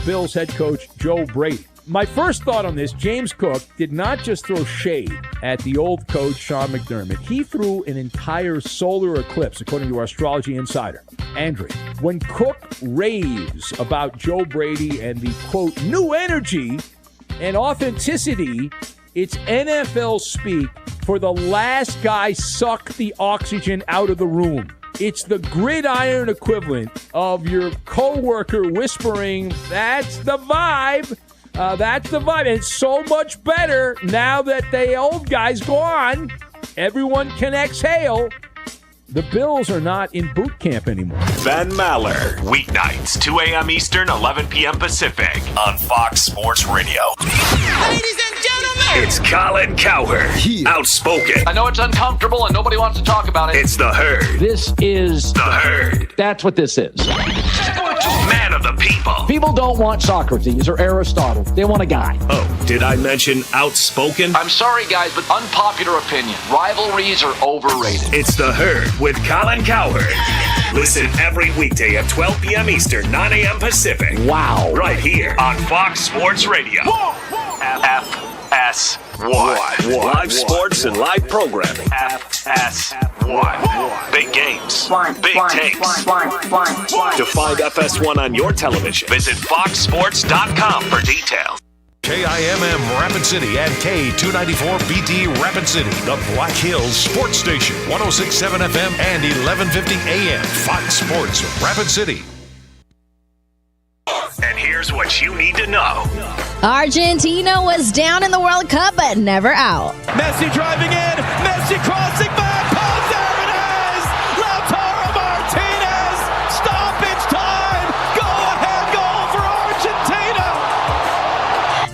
Bills head coach Joe Brady. My first thought on this, James Cook did not just throw shade at the old coach, Sean McDermott. He threw an entire solar eclipse, according to our astrology insider, Andre. When Cook raves about Joe Brady and the, quote, new energy and authenticity, it's NFL speak for the last guy suck the oxygen out of the room. It's the gridiron equivalent of your coworker whispering, that's the vibe. That's the vibe. And it's so much better now that the old guy's gone. Everyone can exhale. The Bills are not in boot camp anymore. Ben Maller, weeknights, 2 a.m. Eastern, 11 p.m. Pacific, on Fox Sports Radio. Ladies and gentlemen, it's Colin Cowherd, outspoken. I know it's uncomfortable and nobody wants to talk about it. It's the Herd. This is the Herd. That's what this is. Man of the people. People don't want Socrates or Aristotle. They want a guy. Oh, did I mention outspoken? I'm sorry, guys, but unpopular opinion. Rivalries are overrated. It's the Herd with Colin Cowherd. Listen every weekday at 12 p.m. Eastern, 9 a.m. Pacific. Wow. Right here on Fox Sports Radio. FS1. Live sports and live programming. FS1. Big games. Big takes. To find FS1 on your television, visit foxsports.com for details. KIMM Rapid City and K294BT Rapid City, the Black Hills Sports Station, 106.7 FM and 1150 AM. Fox Sports Rapid City. And here's what you need to know. Argentina was down in the World Cup, but never out. Messi driving in. Messi crossing back. Oh, there it is. Lautaro Martinez. Stoppage time. Go-ahead goal for Argentina.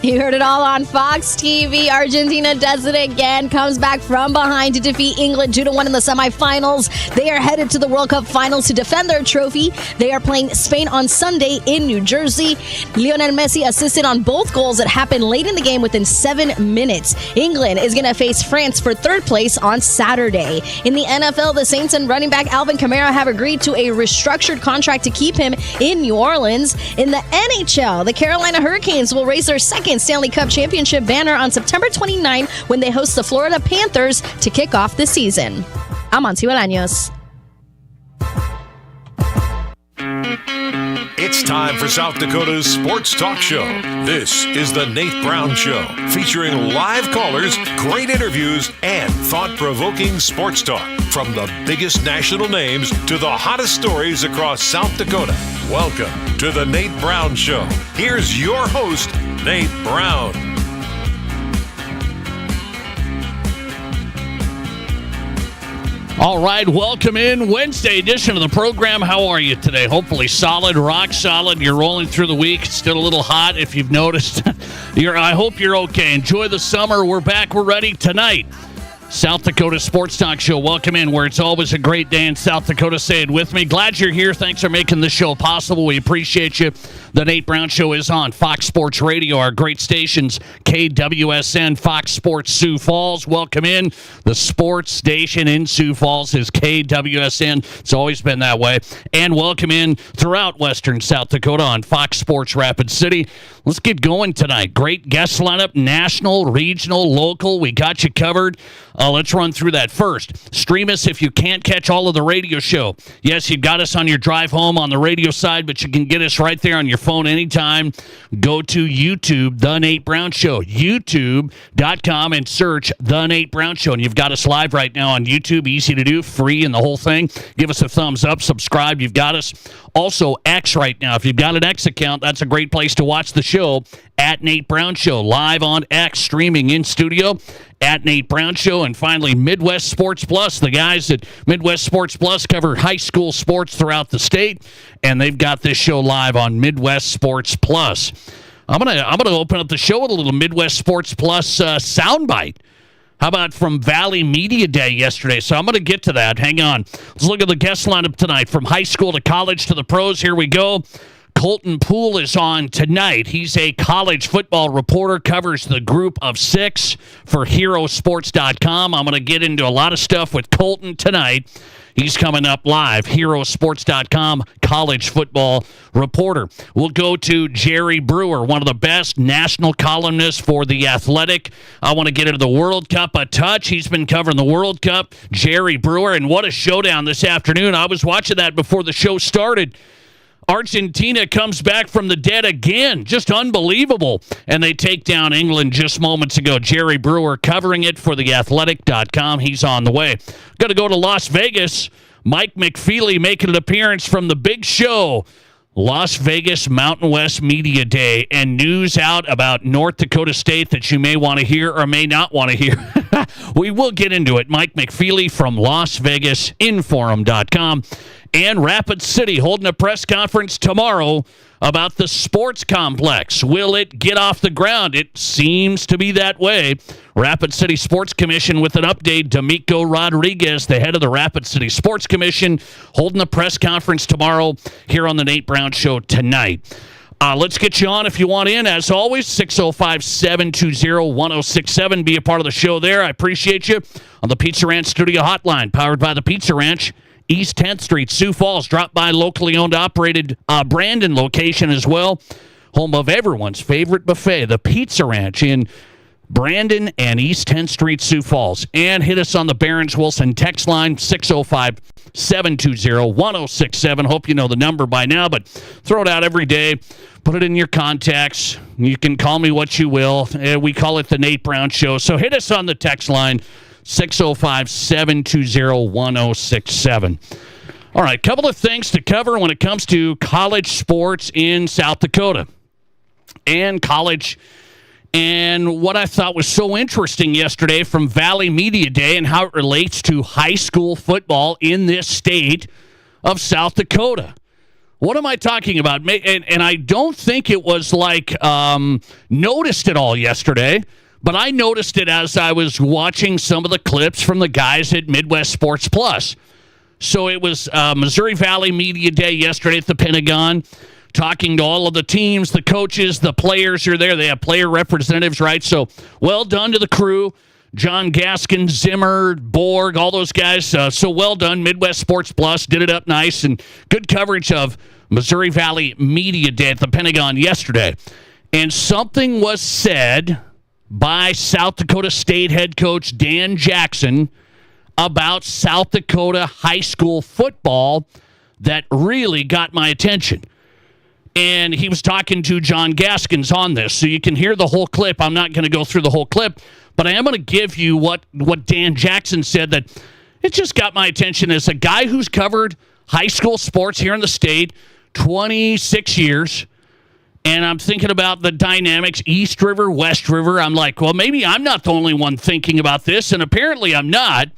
You heard it all on Fox TV. Argentina does it again. Comes back from behind to defeat England 2-1 in the semifinals. They are headed to the World Cup finals to defend their trophy. They are playing Spain on Sunday in New Jersey. Lionel Messi assisted on both goals that happened late in the game within 7 minutes. England is going to face France for third place on Saturday. In the NFL, the Saints and running back Alvin Kamara have agreed to a restructured contract to keep him in New Orleans. In the NHL, the Carolina Hurricanes will raise their second Stanley Cup championship banner on September 29 when they host the Florida Panthers to kick off the season. I'm Amancio Bolaños. It's time for South Dakota's Sports Talk Show. This is the Nate Brown Show, featuring live callers, great interviews, and thought-provoking sports talk. From the biggest national names to the hottest stories across South Dakota. Welcome to the Nate Brown Show. Here's your host, Nate Brown. All right, welcome in Wednesday edition of the program. How are you today? Hopefully solid, rock solid. You're rolling through the week. It's still a little hot if you've noticed. I hope you're okay. Enjoy the summer. We're back. We're ready tonight. South Dakota Sports Talk Show. Welcome in where it's always a great day in South Dakota. Say it with me. Glad you're here. Thanks for making this show possible. We appreciate you. The Nate Brown Show is on Fox Sports Radio, our great stations, KWSN, Fox Sports Sioux Falls. Welcome in. The sports station in Sioux Falls is KWSN. It's always been that way. And welcome in throughout western South Dakota on Fox Sports Rapid City. Let's get going tonight. Great guest lineup, national, regional, local. We got you covered. Let's run through that first. Stream us if you can't catch all of the radio show. Yes, you've got us on your drive home on the radio side, but you can get us right there on your phone anytime. Go to YouTube, The Nate Brown Show, youtube.com, and search The Nate Brown Show. And you've got us live right now on YouTube. Easy to do, free, and the whole thing. Give us a thumbs up, subscribe. You've got us. Also, X right now. If you've got an X account, that's a great place to watch the show. At Nate Brown Show, live on X, streaming in studio. At Nate Brown Show. And finally, Midwest Sports Plus. The guys at Midwest Sports Plus cover high school sports throughout the state, and they've got this show live on Midwest Sports Plus. I'm gonna open up the show with a little Midwest Sports Plus soundbite. How about from Valley Media Day yesterday? So I'm going to get to that. Hang on. Let's look at the guest lineup tonight. From high school to college to the pros. Here we go. Colton Poole is on tonight. He's a college football reporter, covers the group of 6 for HeroSports.com. I'm going to get into a lot of stuff with Colton tonight. He's coming up live, HeroSports.com, college football reporter. We'll go to Jerry Brewer, one of the best national columnists for The Athletic. I want to get into the World Cup a touch. He's been covering the World Cup, Jerry Brewer, and what a showdown this afternoon. I was watching that before the show started. Argentina comes back from the dead again. Just unbelievable. And they take down England just moments ago. Jerry Brewer covering it for theathletic.com. He's on the way. Going to go to Las Vegas. Mike McFeely making an appearance from the big show. Las Vegas Mountain West Media Day, and news out about North Dakota State that you may want to hear or may not want to hear. We will get into it. Mike McFeely from Las Vegas, Inforum.com. And Rapid City holding a press conference tomorrow about the sports complex. Will it get off the ground? It seems to be that way. Rapid City Sports Commission with an update. Domico Rodriguez, the head of the Rapid City Sports Commission, holding a press conference tomorrow here on the Nate Brown Show tonight. Let's get you on if you want in. As always, 605-720-1067. Be a part of the show there. I appreciate you. On the Pizza Ranch Studio Hotline, powered by the Pizza Ranch, East 10th Street, Sioux Falls. Drop by locally owned, operated Brandon location as well. Home of everyone's favorite buffet, the Pizza Ranch in Brandon and East 10th Street, Sioux Falls. And hit us on the Barron's Wilson text line, 605-720-1067. Hope you know the number by now, but throw it out every day. Put it in your contacts. You can call me what you will. We call it the Nate Brown Show. So hit us on the text line, 605-720-1067. All right, couple of things to cover when it comes to college sports in South Dakota and college. And what I thought was so interesting yesterday from Valley Media Day and how it relates to high school football in this state of South Dakota. What am I talking about? And I don't think it was like noticed at all yesterday, but I noticed it as I was watching some of the clips from the guys at Midwest Sports Plus. So it was Missouri Valley Media Day yesterday at the Pentagon, talking to all of the teams, the coaches, the players are there. They have player representatives, right? So well done to the crew. John Gaskin, Zimmer, Borg, all those guys. So well done. Midwest Sports Plus did it up nice, and good coverage of Missouri Valley Media Day at the Pentagon yesterday. And something was said by South Dakota State head coach Dan Jackson about South Dakota high school football that really got my attention. And he was talking to John Gaskins on this, so you can hear the whole clip. I'm not going to go through the whole clip, but I am going to give you what Dan Jackson said that it just got my attention as a guy who's covered high school sports here in the state 26 years. And I'm thinking about the dynamics, East River, West River. I'm like, well, maybe I'm not the only one thinking about this, and apparently I'm not.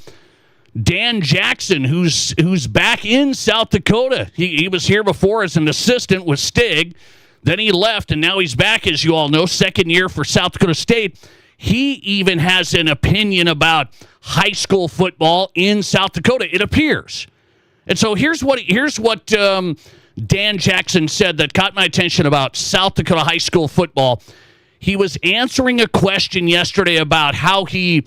Dan Jackson, who's back in South Dakota. He was here before as an assistant with Stig. Then he left, and now he's back, as you all know, second year for South Dakota State. He even has an opinion about high school football in South Dakota, it appears. And so here's what Dan Jackson said that caught my attention about South Dakota high school football. He was answering a question yesterday about how he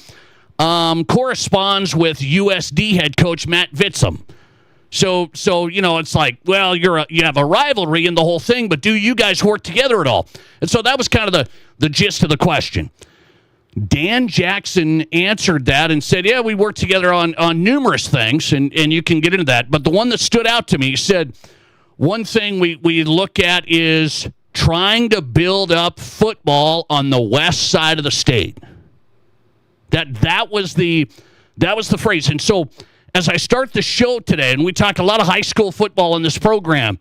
corresponds with USD head coach Matt Vitzum. So it's like, well, you have a rivalry in the whole thing, but do you guys work together at all? And so that was kind of the gist of the question. Dan Jackson answered that and said, yeah, we work together on numerous things, and you can get into that. But the one that stood out to me, he said, one thing we look at is trying to build up football on the west side of the state. That was the phrase. And so as I start the show today, and we talk a lot of high school football in this program,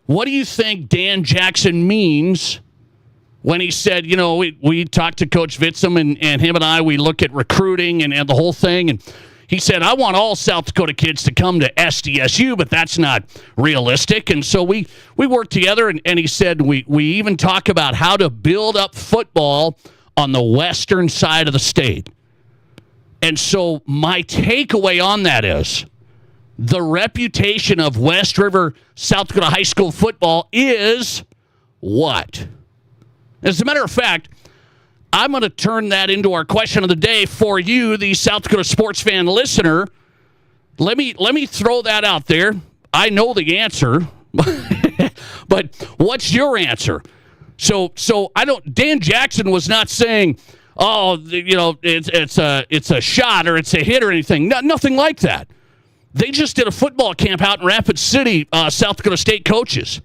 what do you think Dan Jackson means when he said, we talked to Coach Vitzum, and him and I, we look at recruiting and the whole thing, and he said, I want all South Dakota kids to come to SDSU, but that's not realistic. And so we work together, and he said we even talk about how to build up football on the western side of the state. And so my takeaway on that is the reputation of West River, South Dakota high school football is what? As a matter of fact, I'm going to turn that into our question of the day for you, the South Dakota sports fan listener. Let me throw that out there. I know the answer, but what's your answer? So I don't. Dan Jackson was not saying, "Oh, it's a shot or it's a hit or anything." Nothing like that. They just did a football camp out in Rapid City, South Dakota State coaches.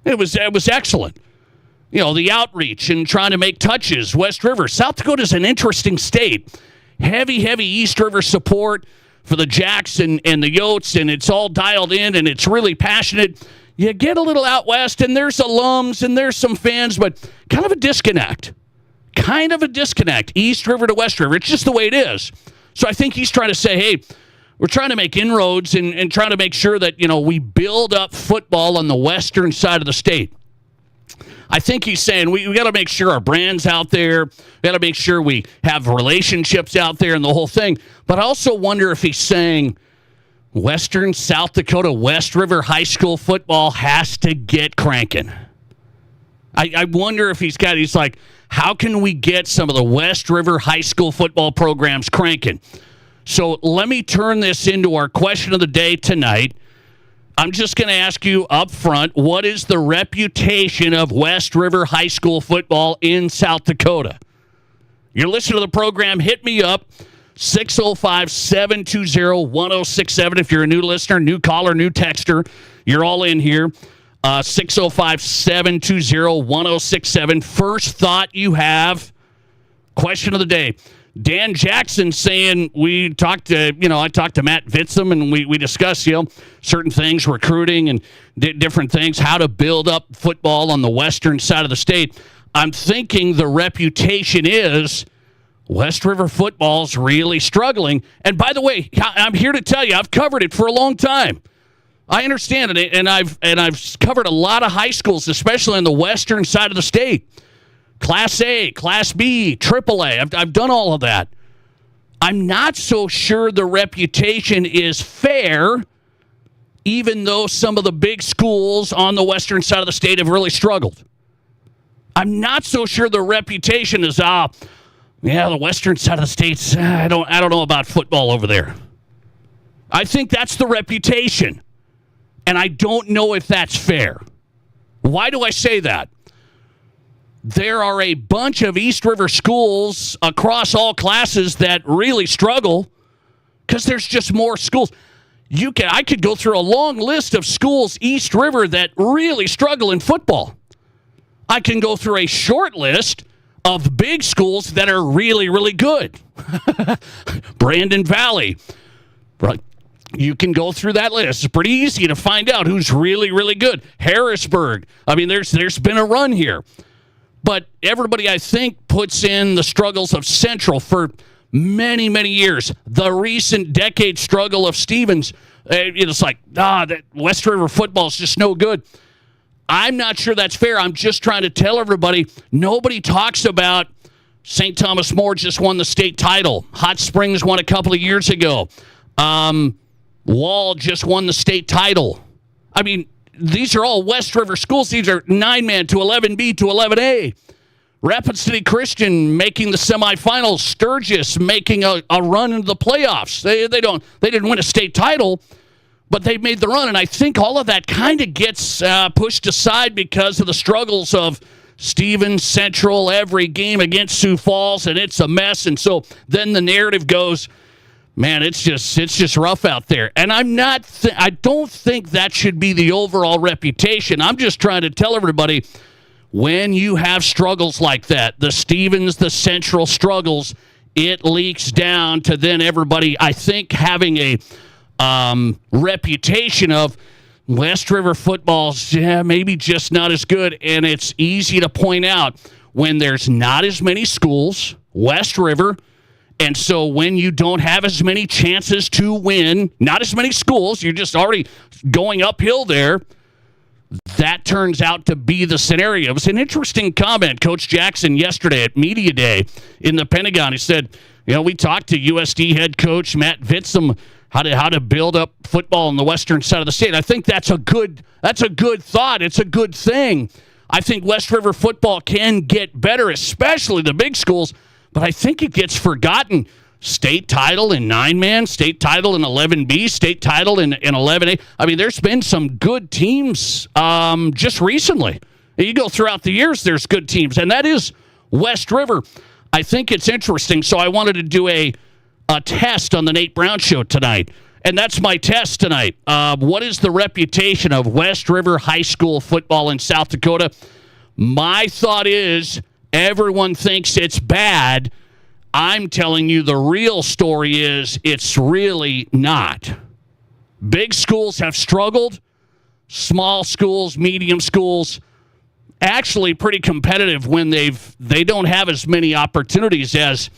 It was excellent. The outreach and trying to make touches. West River. South Dakota is an interesting state. Heavy East River support for the Jacks and the Yotes, and it's all dialed in, and it's really passionate. You get a little out west, and there's alums, and there's some fans, but kind of a disconnect. East River to West River. It's just the way it is. So I think he's trying to say, hey, we're trying to make inroads and trying to make sure that, we build up football on the western side of the state. I think he's saying we got to make sure our brand's out there. We got to make sure we have relationships out there and the whole thing. But I also wonder if he's saying Western South Dakota West River high school football has to get cranking. I wonder if he's like, how can we get some of the West River high school football programs cranking? So let me turn this into our question of the day tonight. I'm just going to ask you up front, what is the reputation of West River high school football in South Dakota? You're listening to the program. Hit me up, 605-720-1067. If you're a new listener, new caller, new texter, you're all in here. 605-720-1067. First thought you have, question of the day. Dan Jackson saying I talked to Matt Vitzum and we discussed, certain things, recruiting and different things, how to build up football on the western side of the state. I'm thinking the reputation is West River football's really struggling. And by the way, I'm here to tell you, I've covered it for a long time. I understand it, and I've covered a lot of high schools, especially on the western side of the state. Class A, Class B, AAA. I've done all of that. I'm not so sure the reputation is fair, even though some of the big schools on the western side of the state have really struggled. I'm not so sure the reputation is, the western side of the state's, I don't know about football over there. I think that's the reputation, and I don't know if that's fair. Why do I say that? There are a bunch of East River schools across all classes that really struggle because there's just more schools. I could go through a long list of schools East River that really struggle in football. I can go through a short list of big schools that are really, really good. Brandon Valley. You can go through that list. It's pretty easy to find out who's really, really good. Harrisburg. I mean, there's been a run here. But everybody, I think, puts in the struggles of Central for many, many years. The recent decade struggle of Stevens, it's like, that West River football is just no good. I'm not sure that's fair. I'm just trying to tell everybody, nobody talks about St. Thomas More just won the state title. Hot Springs won a couple of years ago. Wall just won the state title. I mean, these are all West River schools. These are 9-man to 11B to 11A. Rapid City Christian making the semifinals. Sturgis making a run into the playoffs. They didn't win a state title, but they made the run. And I think all of that kind of gets pushed aside because of the struggles of Stevens, Central, every game against Sioux Falls, and it's a mess. And so then the narrative goes, man, it's just rough out there. And I don't think that should be the overall reputation. I'm just trying to tell everybody, when you have struggles like that, the Stevens, the Central struggles, it leaks down to then everybody, I think, having a reputation of West River football's maybe just not as good. And it's easy to point out when there's not as many schools, West River. And so when you don't have as many chances to win, not as many schools, you're just already going uphill there, that turns out to be the scenario. It was an interesting comment, Coach Jackson, yesterday at Media Day in the Pentagon. He said, we talked to USD head coach Matt Vitzum. how to build up football on the western side of the state. I think that's a good thought. It's a good thing. I think West River football can get better, especially the big schools, but I think it gets forgotten. State title in 9-man, state title in 11B, state title in 11A. I mean, there's been some good teams just recently. You go throughout the years, there's good teams, and that is West River. I think it's interesting, so I wanted to do a test on the Nate Brown Show tonight, and that's my test tonight. What is the reputation of West River High School football in South Dakota? My thought is everyone thinks it's bad. I'm telling you the real story is it's really not. Big schools have struggled. Small schools, medium schools, actually pretty competitive when they don't have as many opportunities as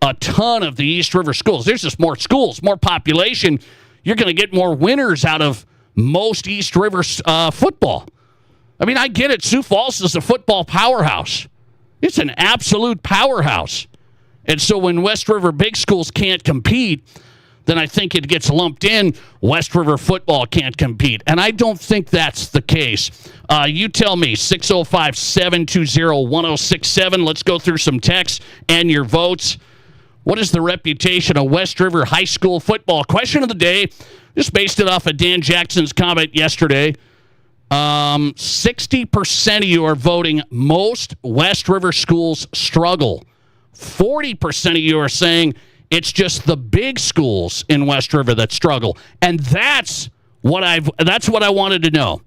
a ton of the East River schools. There's just more schools, more population. You're going to get more winners out of most East River football. I mean, I get it. Sioux Falls is a football powerhouse. It's an absolute powerhouse. And so when West River big schools can't compete, then I think it gets lumped in. West River football can't compete. And I don't think that's the case. You tell me, 605-720-1067. Let's go through some texts and your votes. What is the reputation of West River high school football? Question of the day, just based it off of Dan Jackson's comment yesterday. 60% of you are voting most West River schools struggle. 40% of you are saying it's just the big schools in West River that struggle. And that's what I wanted to know.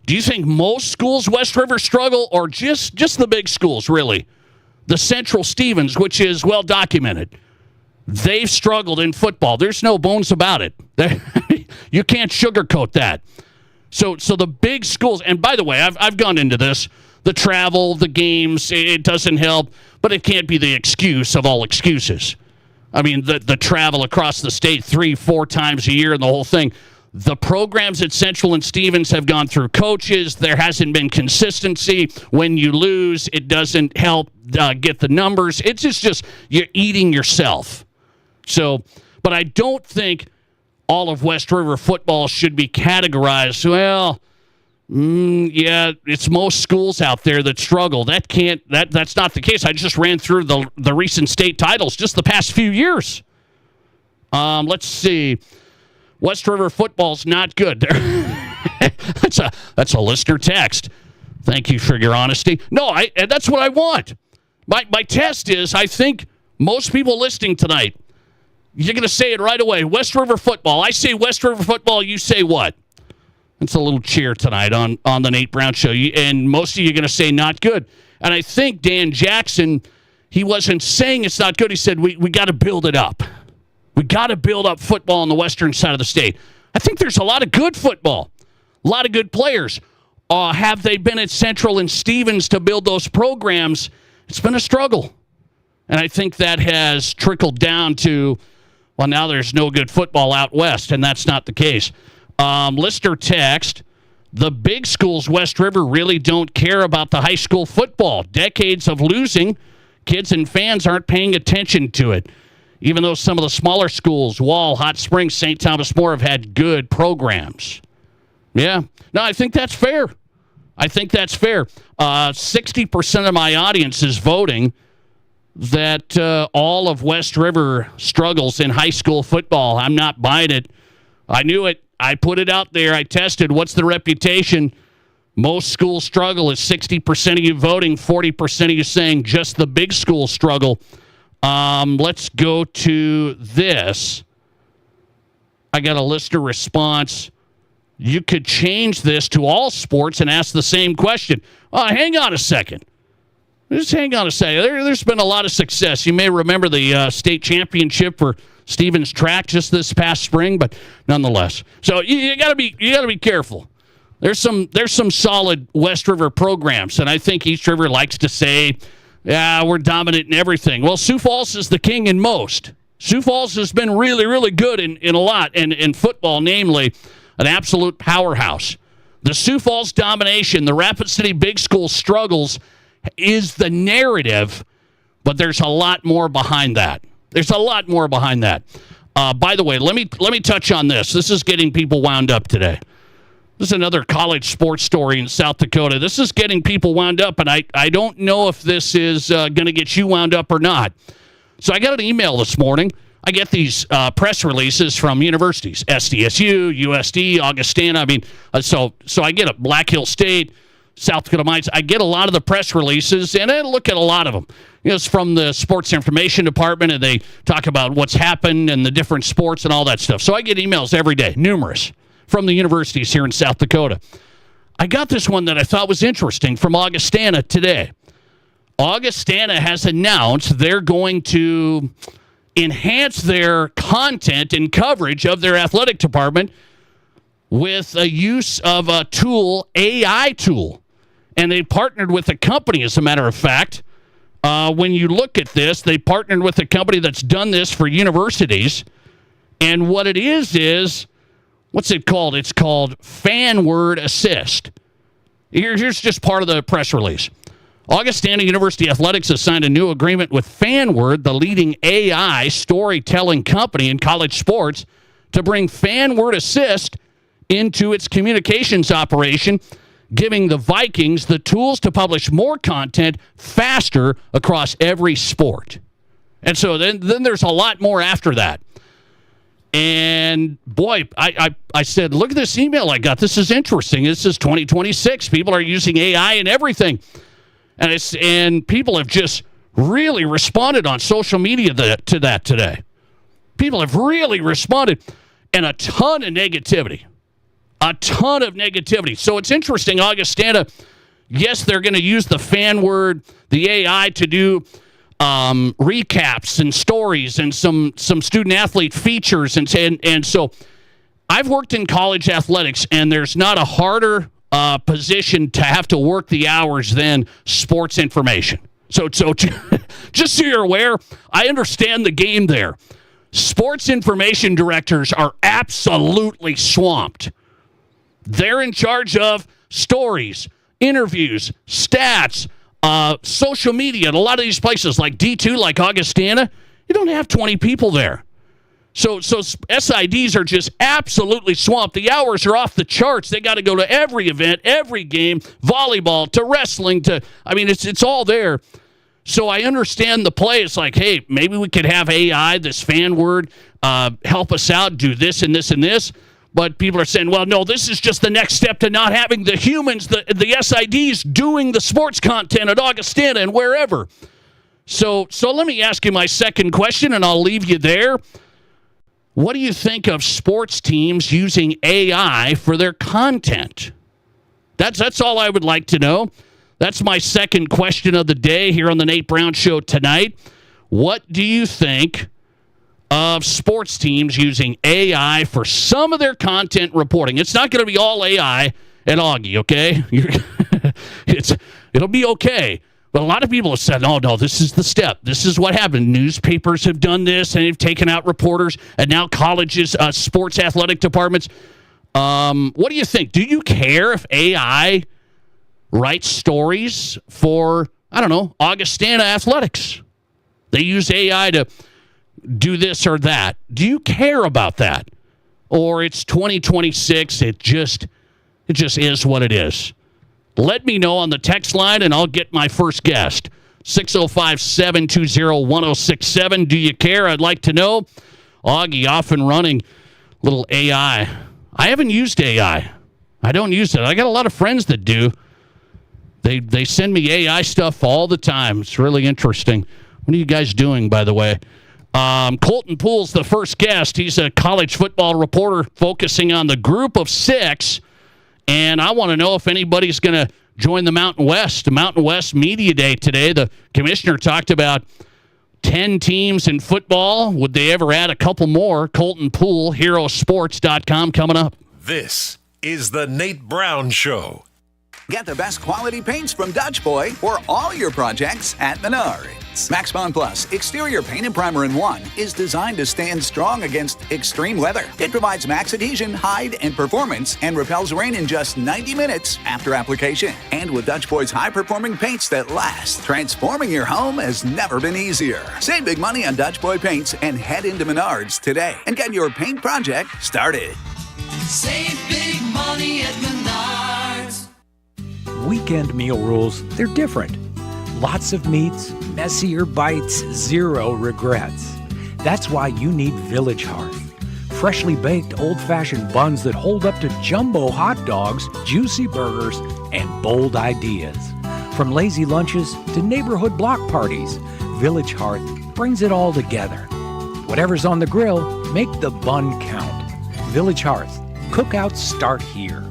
Do you think most schools West River struggle, or just the big schools, really? The Central Stevens, which is well documented, they've struggled in football. There's no bones about it. You can't sugarcoat that. So the big schools, and by the way, I've gone into this, the travel, the games, it doesn't help, but it can't be the excuse of all excuses. I mean, the travel across the state 3-4 times a year and the whole thing. The programs at Central and Stevens have gone through coaches. There hasn't been consistency. When you lose, it doesn't help get the numbers. It's just you're eating yourself. So, but I don't think all of West River football should be categorized. Well, yeah, it's most schools out there that struggle. That's not the case. I just ran through the recent state titles just the past few years. Let's see. West River football's not good. That's a listener text. Thank you for your honesty. No, that's what I want. My test is, I think most people listening tonight, you're going to say it right away. West River football. I say West River football. You say what? It's a little cheer tonight on the Nate Brown Show. And most of you are going to say not good. And I think Dan Jackson, he wasn't saying it's not good. He said we got to build it up. We got to build up football on the western side of the state. I think there's a lot of good football, a lot of good players. Have they been at Central and Stevens to build those programs? It's been a struggle. And I think that has trickled down to, well, now there's no good football out west, and that's not the case. Listener text, the big schools, West River, really don't care about the high school football. Decades of losing, kids and fans aren't paying attention to it. Even though some of the smaller schools, Wall, Hot Springs, St. Thomas More, have had good programs. Yeah. No, I think that's fair. 60% of my audience is voting that all of West River struggles in high school football. I'm not buying it. I knew it. I put it out there. I tested. What's the reputation? Most schools struggle is 60% of you voting, 40% of you saying just the big schools struggle. Let's go to this. I got a listener response. You could change this to all sports and ask the same question. Hang on a second. Just hang on a second. There's been a lot of success. You may remember the state championship for Stevens track just this past spring, but nonetheless. So you got to be careful. There's some solid West River programs, and I think East River likes to say, yeah, we're dominant in everything. Well, Sioux Falls is the king in most. Sioux Falls has been really, really good in a lot, and in football, namely, an absolute powerhouse. The Sioux Falls domination, the Rapid City Big School struggles is the narrative, but there's a lot more behind that. By the way, let me touch on this. This is getting people wound up today. This is another college sports story in South Dakota. This is getting people wound up, and I don't know if this is going to get you wound up or not. So I got an email this morning. I get these press releases from universities, SDSU, USD, Augustana. I mean, so I get a Black Hill State, South Dakota Mines. I get a lot of the press releases, and I look at a lot of them. It's from the sports information department, and they talk about what's happened and the different sports and all that stuff. So I get emails every day, numerous, from the universities here in South Dakota. I got this one that I thought was interesting from Augustana today. Augustana has announced they're going to enhance their content and coverage of their athletic department with a use of a tool, AI tool. And they partnered with a company, as a matter of fact. When you look at this, they partnered with a company that's done this for universities. And what it is, what's it called? It's called Fan Word Assist. Here's just part of the press release. Augustana University Athletics has signed a new agreement with FanWord, the leading AI storytelling company in college sports, to bring FanWord Assist into its communications operation, giving the Vikings the tools to publish more content faster across every sport. And so then there's a lot more after that. And boy, I said, look at this email I got. This is interesting. This is 2026. People are using AI and everything. And people have just really responded on social media to that today. People have really responded, and a ton of negativity. A ton of negativity. So it's interesting, Augustana, yes, they're going to use the FanWord, the AI, to do recaps and stories and some student-athlete features. And so I've worked in college athletics, and there's not a harder position to have to work the hours than sports information. So just so you're aware, I understand the game there. Sports information directors are absolutely swamped. They're in charge of stories, interviews, stats, social media. And a lot of these places like D2, like Augustana, you don't have 20 people there. So SIDs are just absolutely swamped. The hours are off the charts. They got to go to every event, every game, volleyball to wrestling to, I mean, it's all there. So I understand the play. It's like, hey, maybe we could have AI, this FanWord, help us out, do this and this and this. But people are saying, well, no, this is just the next step to not having the humans, the SIDs, doing the sports content at Augustana and wherever. So let me ask you my second question, and I'll leave you there. What do you think of sports teams using AI for their content? That's all I would like to know. That's my second question of the day here on the Nate Brown Show tonight. What do you think of sports teams using AI for some of their content reporting? It's not going to be all AI at Augie, okay? It'll be okay. But a lot of people have said, oh, no, this is the step. This is what happened. Newspapers have done this, and they've taken out reporters, and now colleges, sports athletic departments. What do you think? Do you care if AI writes stories for, I don't know, Augustana Athletics? They use AI to do this or that. Do you care about that? Or it's 2026, it just is what it is. Let me know on the text line, and I'll get my first guest. 605-720-1067. Do you care? I'd like to know. Augie off and running. Little AI. I haven't used AI. I don't use it. I got a lot of friends that do. They send me AI stuff all the time. It's really interesting. What are you guys doing, by the way? Colton Poole's the first guest. He's a college football reporter focusing on the group of 6. And I want to know if anybody's going to join the Mountain West Media Day today. The commissioner talked about 10 teams in football. Would they ever add a couple more? Colton Poole, HeroSports.com coming up. This is the Nate Brown Show. Get the best quality paints from Dutch Boy for all your projects at Menards. paints. Max Bond Plus Exterior Paint and Primer in 1 is designed to stand strong against extreme weather. It provides max adhesion, hide, and performance and repels rain in just 90 minutes after application. And with Dutch Boy's high-performing paints that last, transforming your home has never been easier. Save big money on Dutch Boy paints and head into Menards today and get your paint project started. Save big money at Menards. Weekend meal rules, they're different. Lots of meats, messier bites, zero regrets. That's why you need Village Hearth. Freshly baked old-fashioned buns that hold up to jumbo hot dogs, juicy burgers, and bold ideas. From lazy lunches to neighborhood block parties, Village Hearth brings it all together. Whatever's on the grill, make the bun count. Village Hearth. Cookouts start here.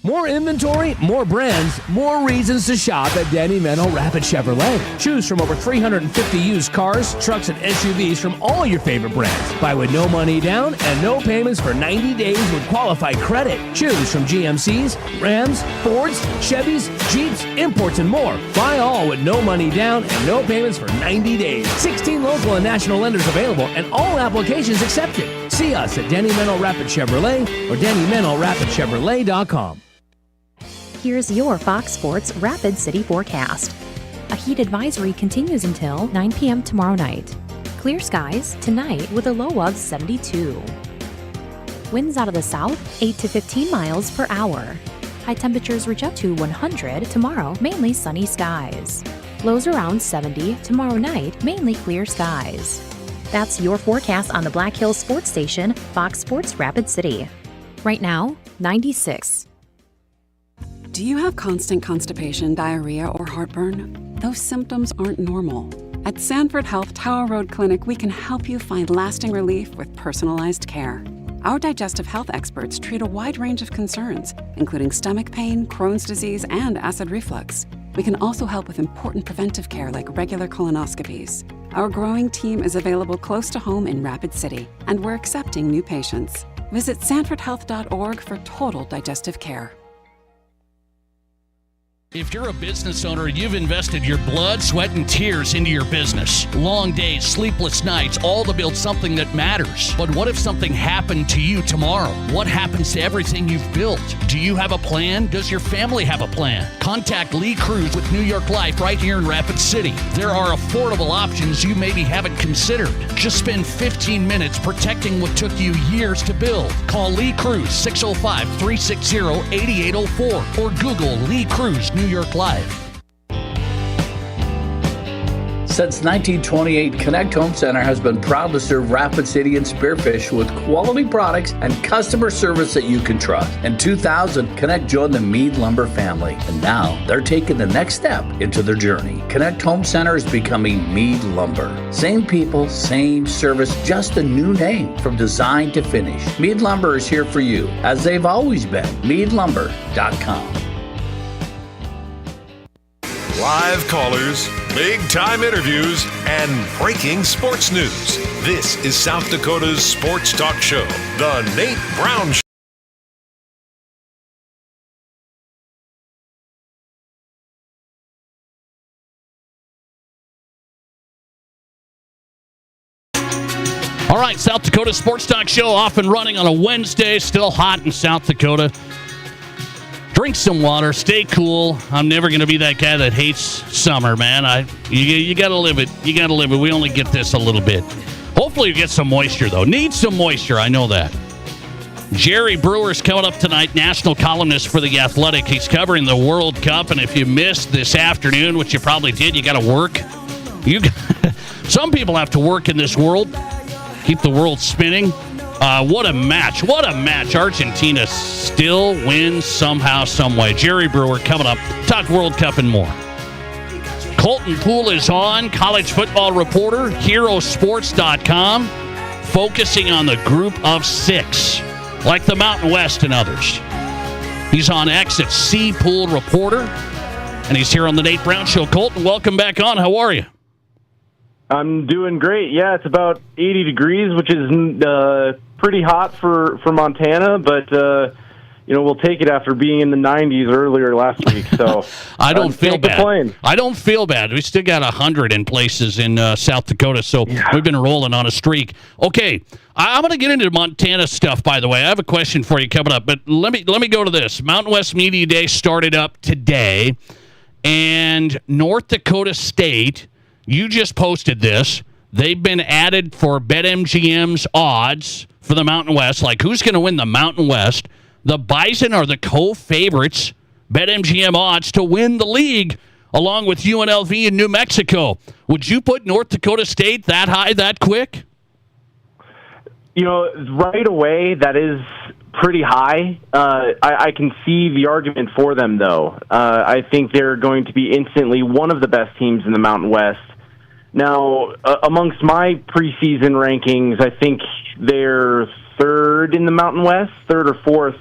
More inventory, more brands, more reasons to shop at Danny Meno Rapid Chevrolet. Choose from over 350 used cars, trucks, and SUVs from all your favorite brands. Buy with no money down and no payments for 90 days with qualified credit. Choose from GMCs, Rams, Fords, Chevys, Jeeps, imports, and more. Buy all with no money down and no payments for 90 days. 16 local and national lenders available and all applications accepted. See us at Danny Meno Rapid Chevrolet or DannyMenoRapidChevrolet.com. Here's your Fox Sports Rapid City forecast. A heat advisory continues until 9 p.m. tomorrow night. Clear skies tonight with a low of 72. Winds out of the south, 8 to 15 miles per hour. High temperatures reach up to 100 tomorrow, mainly sunny skies. Lows around 70 tomorrow night, mainly clear skies. That's your forecast on the Black Hills Sports Station, Fox Sports Rapid City. Right now, 96. Do you have constant constipation, diarrhea, or heartburn? Those symptoms aren't normal. At Sanford Health Tower Road Clinic, we can help you find lasting relief with personalized care. Our digestive health experts treat a wide range of concerns, including stomach pain, Crohn's disease, and acid reflux. We can also help with important preventive care like regular colonoscopies. Our growing team is available close to home in Rapid City, and we're accepting new patients. Visit sanfordhealth.org for total digestive care. If you're a business owner, you've invested your blood, sweat, and tears into your business. Long days, sleepless nights, all to build something that matters. But what if something happened to you tomorrow? What happens to everything you've built? Do you have a plan? Does your family have a plan? Contact Lee Cruz with New York Life right here in Rapid City. There are affordable options you maybe haven't considered. Just spend 15 minutes protecting what took you years to build. Call Lee Cruz, 605-360-8804, or Google Lee Cruz New York Live. Since 1928, Connect Home Center has been proud to serve Rapid City and Spearfish with quality products and customer service that you can trust. In 2000, Connect joined the Mead Lumber family, and now they're taking the next step into their journey. Connect Home Center is becoming Mead Lumber. Same people, same service, just a new name from design to finish. Mead Lumber is here for you, as they've always been. MeadLumber.com. Live callers, big-time interviews, and breaking sports news. This is South Dakota's sports talk show, The Nate Brown Show. All right, South Dakota Sports Talk Show off and running on a Wednesday. Still hot in South Dakota. Drink some water. Stay cool. I'm never going to be that guy that hates summer, man. You got to live it. You got to live it. We only get this a little bit. Hopefully you get some moisture, though. Need some moisture. I know that. Jerry Brewer's coming up tonight, national columnist for The Athletic. He's covering the World Cup, and if you missed this afternoon, which you probably did, you got to work. Some people have to work in this world. Keep the world spinning. What a match. What a match. Argentina still wins somehow, some way. Jerry Brewer coming up. Talk World Cup and more. Colton Poole is on, college football reporter, herosports.com, focusing on the group of 6, like the Mountain West and others. He's on X at C Poole Reporter, and he's here on the Nate Brown Show. Colton, welcome back on. How are you? I'm doing great. Yeah, it's about 80 degrees, which is pretty hot for Montana, but we'll take it after being in the 90s earlier last week. So I don't feel bad. Complain. I don't feel bad. We still got 100 in places in South Dakota, so we've been rolling on a streak. Okay, I'm going to get into Montana stuff. By the way, I have a question for you coming up, but let me go to this. Mountain West Media Day started up today, and North Dakota State. You just posted this. They've been added for BetMGM's odds for the Mountain West. Like, who's going to win the Mountain West? The Bison are the co-favorites, BetMGM odds, to win the league, along with UNLV and New Mexico. Would you put North Dakota State that high that quick? Right away, that is pretty high. I can see the argument for them, though. I think they're going to be instantly one of the best teams in the Mountain West. Now, amongst my preseason rankings, I think they're third in the Mountain West, third or fourth.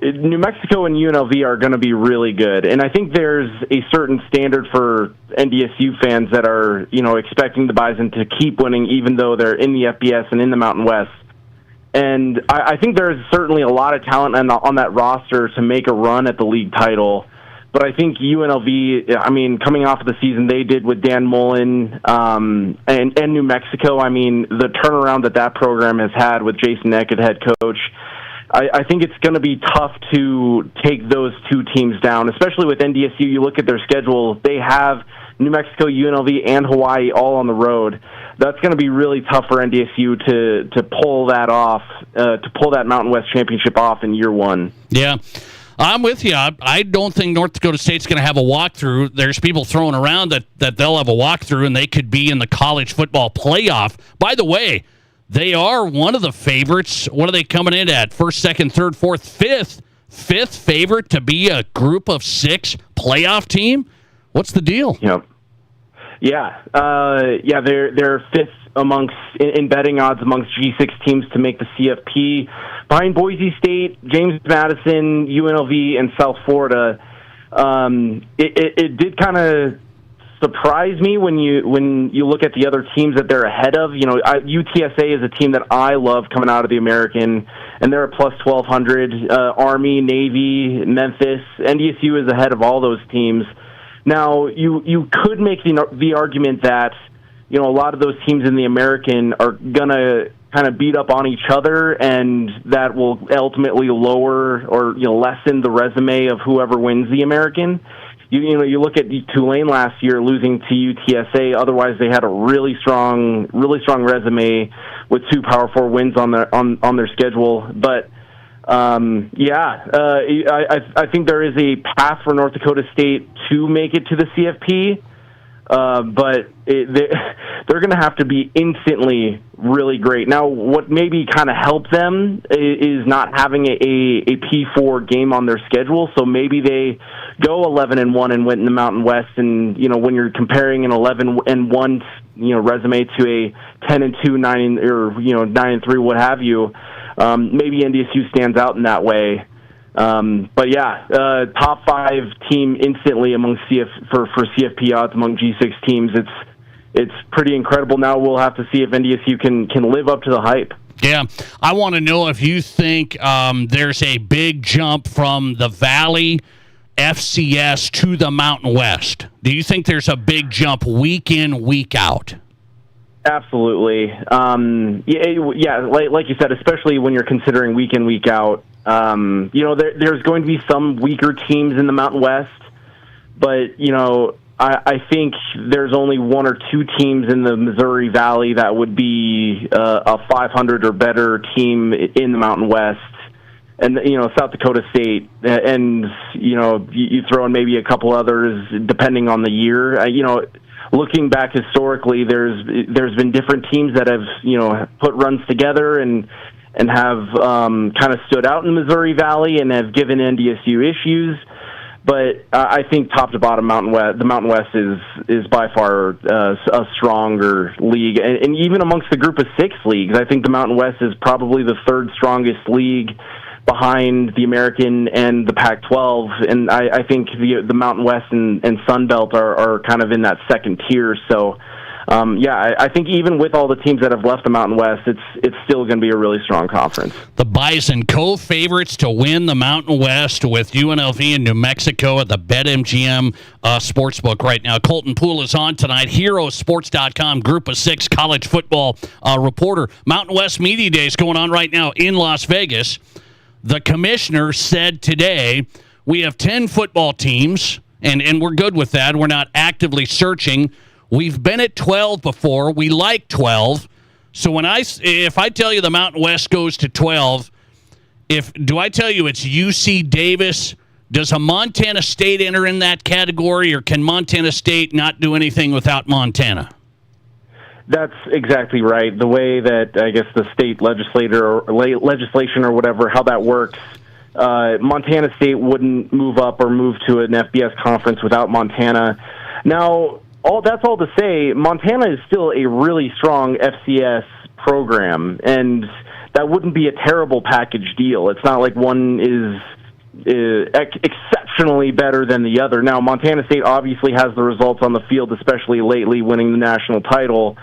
New Mexico and UNLV are going to be really good, and I think there's a certain standard for NDSU fans that are, expecting the Bison to keep winning, even though they're in the FBS and in the Mountain West. And I think there's certainly a lot of talent on that roster to make a run at the league title. But I think UNLV, coming off of the season they did with Dan Mullen and New Mexico, the turnaround that program has had with Jason Eckett, head coach, I think it's going to be tough to take those two teams down, especially with NDSU. You look at their schedule, they have New Mexico, UNLV, and Hawaii all on the road. That's going to be really tough for NDSU to pull that off, to pull that Mountain West championship off in year one. Yeah. I'm with you. I don't think North Dakota State's going to have a walkthrough. There's people throwing around that they'll have a walkthrough and they could be in the college football playoff. By the way, they are one of the favorites. What are they coming in at? First, second, third, fourth, fifth? Fifth favorite to be a group of 6 playoff team? What's the deal? Yep. Yeah. They're fifth in betting odds amongst G6 teams to make the CFP. Behind Boise State, James Madison, UNLV, and South Florida. It did kind of surprise me when you look at the other teams that they're ahead of. UTSA is a team that I love coming out of the American, and they're at plus 1,200. Army, Navy, Memphis, NDSU is ahead of all those teams. Now, you could make the argument that a lot of those teams in the American are gonna kind of beat up on each other, and that will ultimately lower or lessen the resume of whoever wins the American. You look at Tulane last year losing to UTSA. Otherwise, they had a really strong resume with 2 Power 4 wins on their schedule. But I think there is a path for North Dakota State to make it to the CFP. But they're going to have to be instantly really great. Now, what maybe kind of helped them is not having a P4 game on their schedule. So maybe they go 11-1 and went in the Mountain West. And when you're comparing an 11-1 resume to a 10-2, 9 or 9-3, what have you, maybe NDSU stands out in that way. Top 5 team instantly among for CFP odds among G6 teams. It's pretty incredible. Now we'll have to see if NDSU can live up to the hype. Yeah, I want to know if you think there's a big jump from the Valley FCS to the Mountain West. Do you think there's a big jump week in, week out? Absolutely. Like you said, especially when you're considering week in, week out. There's going to be some weaker teams in the Mountain West, but, I think there's only 1 or 2 teams in the Missouri Valley that would be a 500 or better team in the Mountain West. And, South Dakota State, and, you throw in maybe a couple others depending on the year. Looking back historically, there's been different teams that have, put runs together and have kind of stood out in the Missouri Valley and have given NDSU issues. But I think top to bottom, the Mountain West is by far a stronger league. And even amongst the group of 6 leagues, I think the Mountain West is probably the 3rd strongest league behind the American and the Pac-12. And I think the Mountain West and Sun Belt are kind of in that second tier. So I think even with all the teams that have left the Mountain West, it's still going to be a really strong conference. The Bison co-favorites to win the Mountain West with UNLV and New Mexico at the BetMGM Sportsbook right now. Colton Poole is on tonight. HeroSports.com Group of 6 college football reporter. Mountain West Media Day is going on right now in Las Vegas. The commissioner said today we have 10 football teams, and we're good with that. We're not actively searching. We've been at 12 before. We like 12. So if I tell you the Mountain West goes to 12, do I tell you it's UC Davis? Does a Montana State enter in that category, or can Montana State not do anything without Montana? That's exactly right. The way that I guess the state legislation or whatever, how that works, Montana State wouldn't move up or move to an FBS conference without Montana. Now, that's all to say, Montana is still a really strong FCS program, and that wouldn't be a terrible package deal. It's not like one is exceptionally better than the other. Now, Montana State obviously has the results on the field, especially lately winning the national title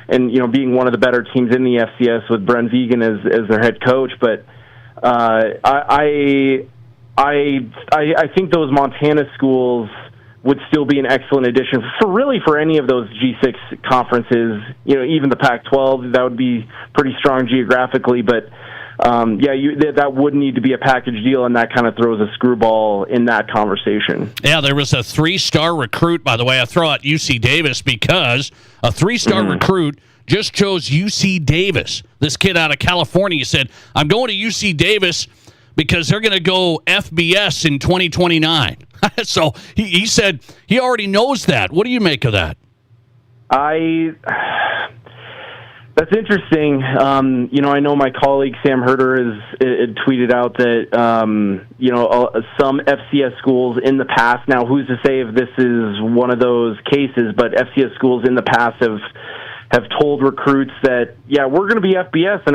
and being one of the better teams in the FCS with Brent Vegan as their head coach. But I think those Montana schools would still be an excellent addition for any of those G6 conferences. Even the Pac-12, that would be pretty strong geographically, but that would need to be a package deal, and that kind of throws a screwball in that conversation. Yeah, there was a 3-star recruit, by the way. I throw out UC Davis because a 3-star recruit just chose UC Davis. This kid out of California said, I'm going to UC Davis because they're going to go FBS in 2029. So he said he already knows that. What do you make of that? That's interesting. I know my colleague Sam Herder has tweeted out that some FCS schools in the past. Now, who's to say if this is one of those cases? But FCS schools in the past have told recruits that we're going to be FBS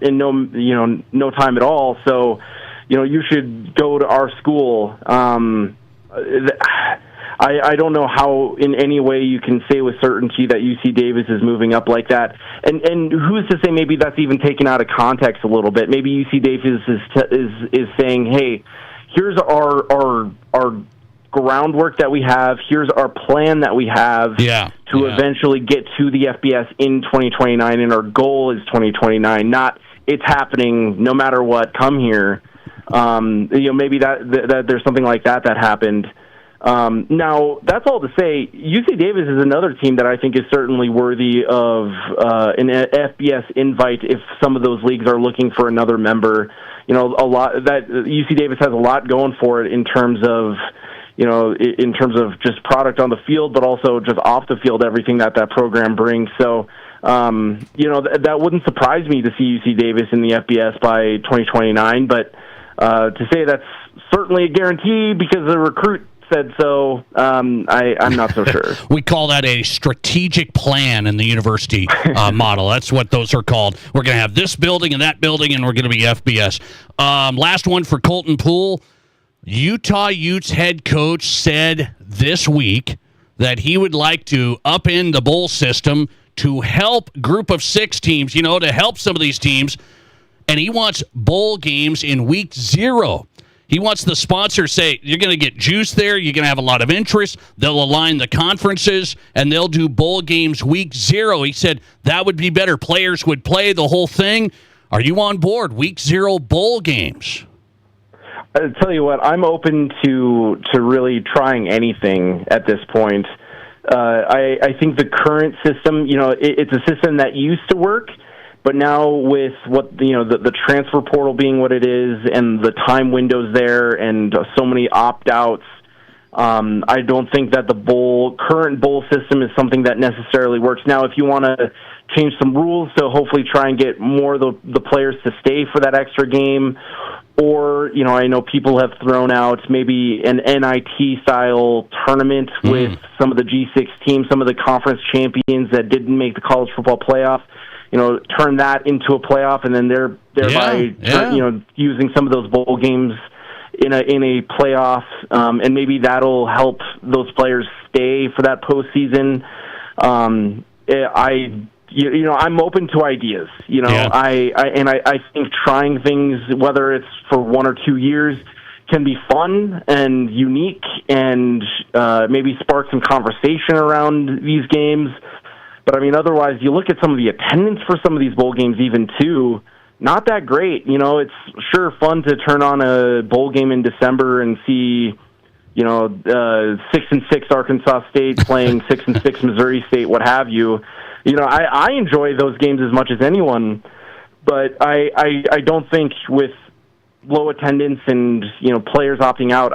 in no time at all. So you should go to our school. I don't know how in any way you can say with certainty that UC Davis is moving up like that. And who's to say maybe that's even taken out of context a little bit. Maybe UC Davis is saying, hey, here's our groundwork that we have. Here's our plan that we have to eventually get to the FBS in 2029, and our goal is 2029, not it's happening no matter what, come here. Maybe that there's something like that happened. Now, that's all to say, UC Davis is another team that I think is certainly worthy of an FBS invite if some of those leagues are looking for another member. A lot that UC Davis has a lot going for it in terms of just product on the field, but also just off the field, everything that program brings. So, that wouldn't surprise me to see UC Davis in the FBS by 2029, but to say that's certainly a guarantee because the recruit said so, I'm not so sure. We call that a strategic plan in the university model. That's what those are called. We're going to have this building and that building, and we're going to be FBS. Last one for Colton Poole. Utah Utes head coach said this week that he would like to upend the bowl system to help group of 6 teams, to help some of these teams, and he wants bowl games in week 0. He wants the sponsor to say, you're going to get juice there, you're going to have a lot of interest, they'll align the conferences, and they'll do bowl games week 0. He said that would be better. Players would play the whole thing. Are you on board? Week 0 bowl games. I'll tell you what, I'm open to really trying anything at this point. I think the current system, it's a system that used to work, but now with what the transfer portal being what it is, and the time windows there, and so many opt-outs, I don't think that the current bowl system is something that necessarily works. Now, if you want to change some rules to hopefully try and get more of the players to stay for that extra game, or I know people have thrown out maybe an NIT-style tournament with some of the G6 teams, some of the conference champions that didn't make the college football playoff. Turn that into a playoff, and then thereby using some of those bowl games in a playoff, and maybe that'll help those players stay for that postseason. I'm open to ideas. Yeah. I think trying things, whether it's for 1 or 2 years, can be fun and unique, and maybe spark some conversation around these games. But otherwise, you look at some of the attendance for some of these bowl games, even too, not that great. It's sure fun to turn on a bowl game in December and see, 6-6 Arkansas State playing 6-6 Missouri State, what have you. I enjoy those games as much as anyone, but I don't think with low attendance and players opting out,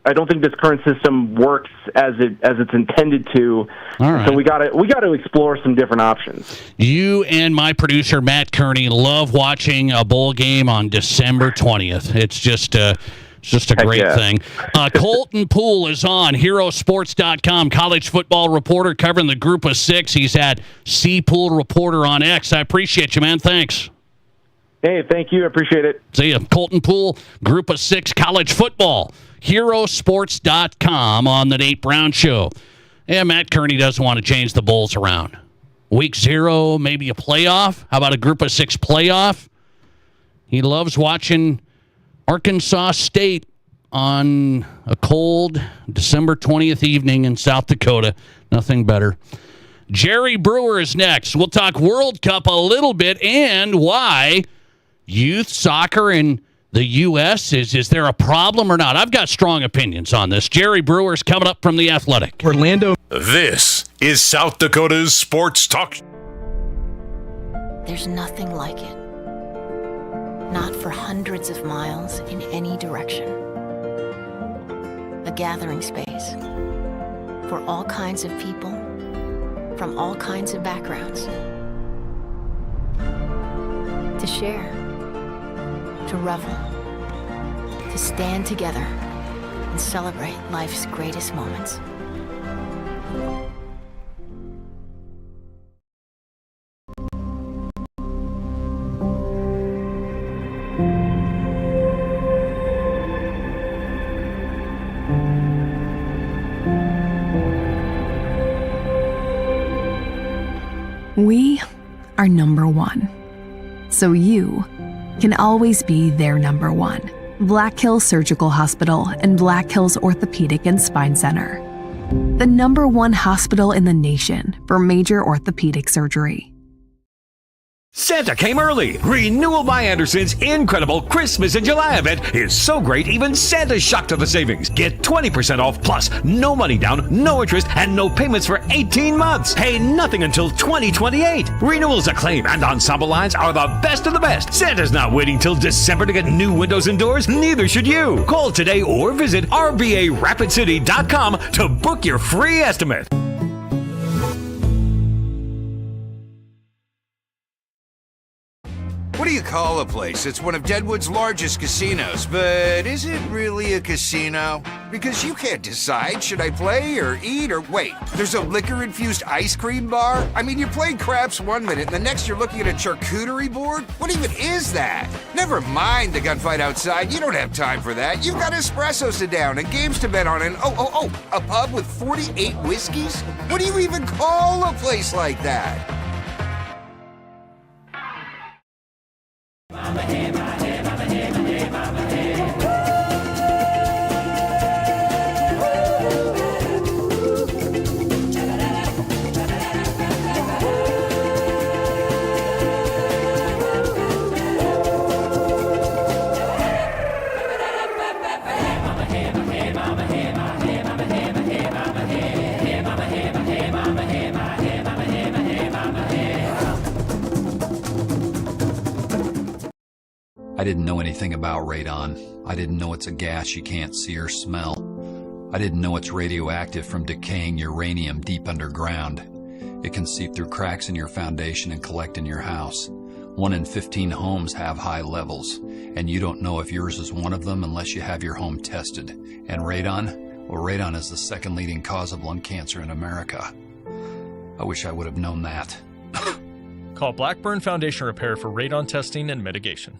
I don't think this current system works as it's intended to. All right. So we got to explore some different options. You and my producer Matt Kearney love watching a bowl game on December 20th. It's just a great thing. Colton Poole is on HeroSports.com, college football reporter covering the Group of Six. He's at C Poole Reporter on X. I appreciate you, man. Thanks. Hey, thank you. I appreciate it. See ya. Colton Poole, Group of Six college football. HeroSports.com on the Nate Brown Show. Yeah, Matt Kearney doesn't want to change the bowls around. Week 0, maybe a playoff. How about a Group of 6 playoff? He loves watching Arkansas State on a cold December 20th evening in South Dakota. Nothing better. Jerry Brewer is next. We'll talk World Cup a little bit and why youth soccer in the U.S. is there a problem or not? I've got strong opinions on this. Jerry Brewer's coming up from The Athletic. Orlando. This is South Dakota's Sports Talk. There's nothing like it. Not for hundreds of miles in any direction. A gathering space for all kinds of people from all kinds of backgrounds. To share. To revel, to stand together and celebrate life's greatest moments. We are number one, so you can always be their number one. Black Hills Surgical Hospital and Black Hills Orthopedic and Spine Center. The number one hospital in the nation for major orthopedic surgery. Santa came early. Renewal by Anderson's incredible Christmas in July event is so great, even Santa's shocked to the savings. Get 20% off plus no money down, no interest, and no payments for 18 months. Pay nothing until 2028. Renewals Acclaim and Ensemble lines are the best of the best. Santa's not waiting till December to get new windows and doors. Neither should you. Call today or visit RBARapidCity.com to book your free estimate. What do you call a place? It's one of Deadwood's largest casinos, but is it really a casino? Because you can't decide, should I play or eat or wait? There's a liquor-infused ice cream bar? I mean, you're playing craps 1 minute and the next you're looking at a charcuterie board? What even is that? Never mind the gunfight outside, you don't have time for that. You've got espressos to down and games to bet on and a pub with 48 whiskeys? What do you even call a place like that? I didn't know anything about radon. I didn't know it's a gas you can't see or smell. I didn't know it's radioactive from decaying uranium deep underground. It can seep through cracks in your foundation and collect in your house. 1 in 15 homes have high levels, and you don't know if yours is one of them unless you have your home tested. And radon? Well, radon is the second leading cause of lung cancer in America. I wish I would have known that. Call Blackburn Foundation Repair for radon testing and mitigation.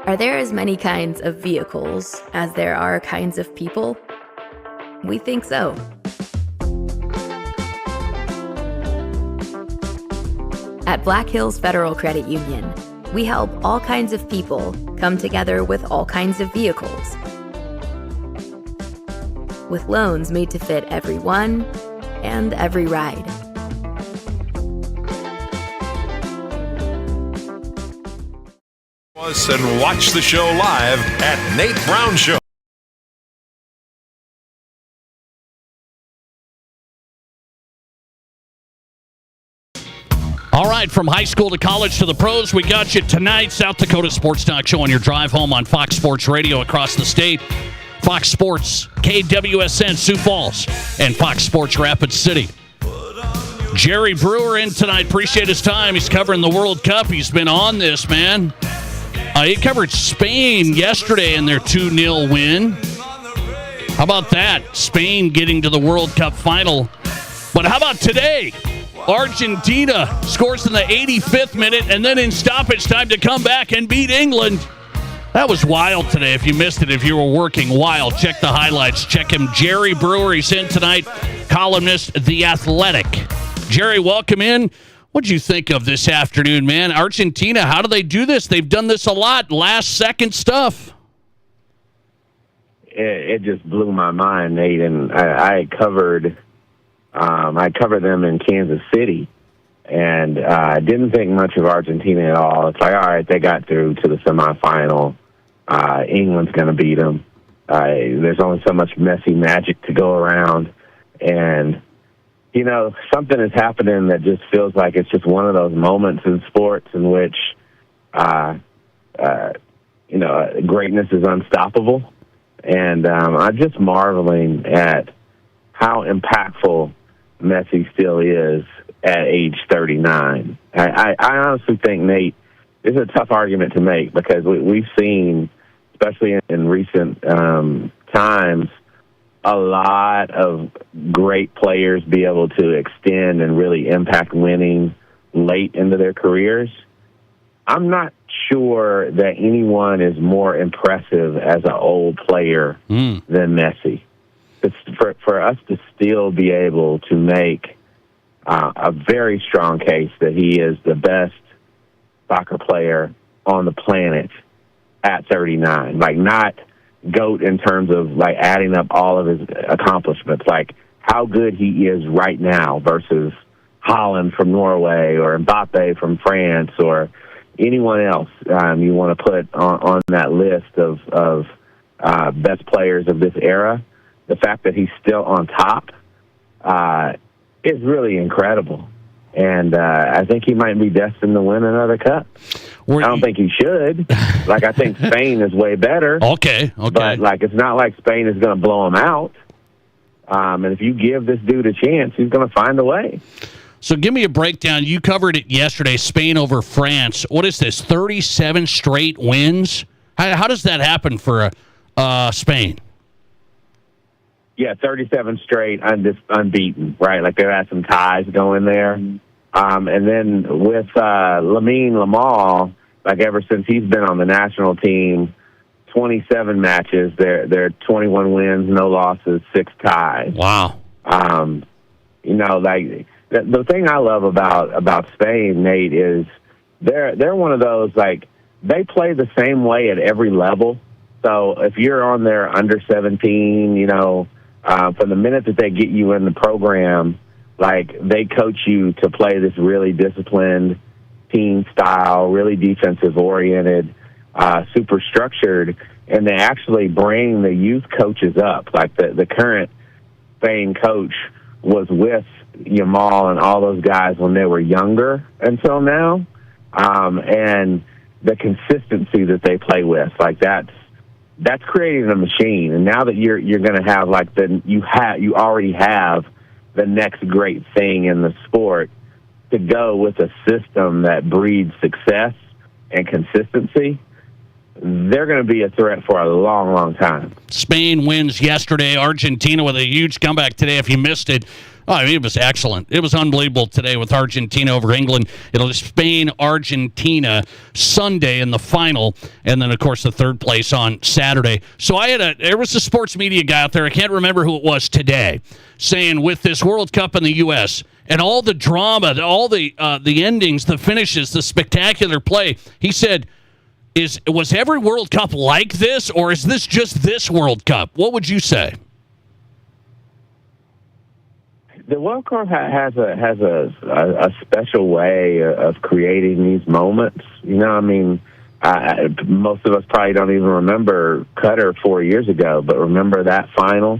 Are there as many kinds of vehicles as there are kinds of people? We think so. At Black Hills Federal Credit Union, we help all kinds of people come together with all kinds of vehicles. With loans made to fit everyone and every ride. And watch the show live at Nate Brown Show. All right, from high school to college to the pros, we got you tonight. South Dakota Sports Talk Show on your drive home on Fox Sports Radio across the state. Fox Sports, KWSN, Sioux Falls, and Fox Sports Rapid City. Jerry Brewer in tonight. Appreciate his time. He's covering the World Cup. He's been on this, man. He covered Spain yesterday in their 2-0 win. How about that? Spain getting to the World Cup final. But how about today? Argentina scores in the 85th minute and then in stoppage time to come back and beat England. That was wild today. If you missed it, if you were working, wild. Check the highlights. Check him. Jerry Brewer, he's in tonight. Columnist, The Athletic. Jerry, welcome in. What'd you think of this afternoon, man? Argentina, how do they do this? They've done this a lot. Last-second stuff. It just blew my mind, Nate. And I covered them in Kansas City, and I didn't think much of Argentina at all. It's like, all right, they got through to the semifinal. England's going to beat them. There's only so much messy magic to go around. And, you know, something is happening that just feels like it's just one of those moments in sports in which, you know, greatness is unstoppable. And I'm just marveling at how impactful Messi still is at age 39. I honestly think, Nate, this is a tough argument to make because we've seen, especially in recent times, a lot of great players be able to extend and really impact winning late into their careers. I'm not sure that anyone is more impressive as an old player than Messi. It's for us to still be able to make a very strong case that he is the best soccer player on the planet at 39. Like, not GOAT in terms of, like, adding up all of his accomplishments. Like, how good he is right now versus Holland from Norway or Mbappe from France or anyone else you want to put on that list of best players of this era. The fact that he's still on top is really incredible. And I think he might be destined to win another cup. I don't think he should. Like, I think Spain is way better. Okay. But, like, it's not like Spain is going to blow him out. And if you give this dude a chance, he's going to find a way. So give me a breakdown. You covered it yesterday, Spain over France. What is this, 37 straight wins? How does that happen for Spain? Yeah, 37 straight, unbeaten, right? Like, they've had some ties going there. And then with Lamine Yamal, like, ever since he's been on the national team, 27 matches, they're 21 wins, no losses, 6 ties. Wow. You know, like, the thing I love about Spain, Nate, is they're one of those, like, they play the same way at every level. So if you're on their under 17, you know, from the minute that they get you in the program, like, they coach you to play this really disciplined team style, really defensive oriented, super structured, and they actually bring the youth coaches up. Like, the current Spain coach was with Yamal and all those guys when they were younger until now, and the consistency that they play with, like, that's creating a machine. And now that you're going to have, like, you already have the next great thing in the sport to go with a system that breeds success and consistency. they're going to be a threat for a long, long time. Spain wins yesterday. Argentina with a huge comeback today. If you missed it, I mean, it was excellent. It was unbelievable today with Argentina over England. It'll be Spain, Argentina Sunday in the final, and then, of course, the third place on Saturday. So there was a sports media guy out there, I can't remember who it was today, saying with this World Cup in the U.S., and all the drama, all the endings, the finishes, the spectacular play, he said, was every World Cup like this, or is this just this World Cup? What would you say? The World Cup has a special way of creating these moments. You know, I mean, most of us probably don't even remember Qatar 4 years ago, but remember that final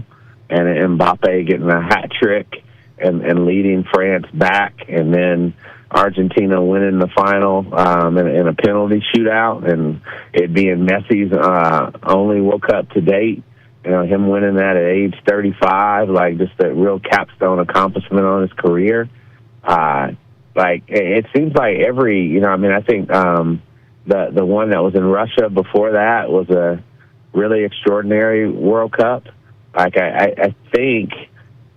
and Mbappe getting a hat trick and leading France back, and then Argentina winning the final in a penalty shootout, and it being Messi's only World Cup to date. You know, him winning that at age 35, like just a real capstone accomplishment on his career. Like it seems like I think the one that was in Russia before that was a really extraordinary World Cup. Like I think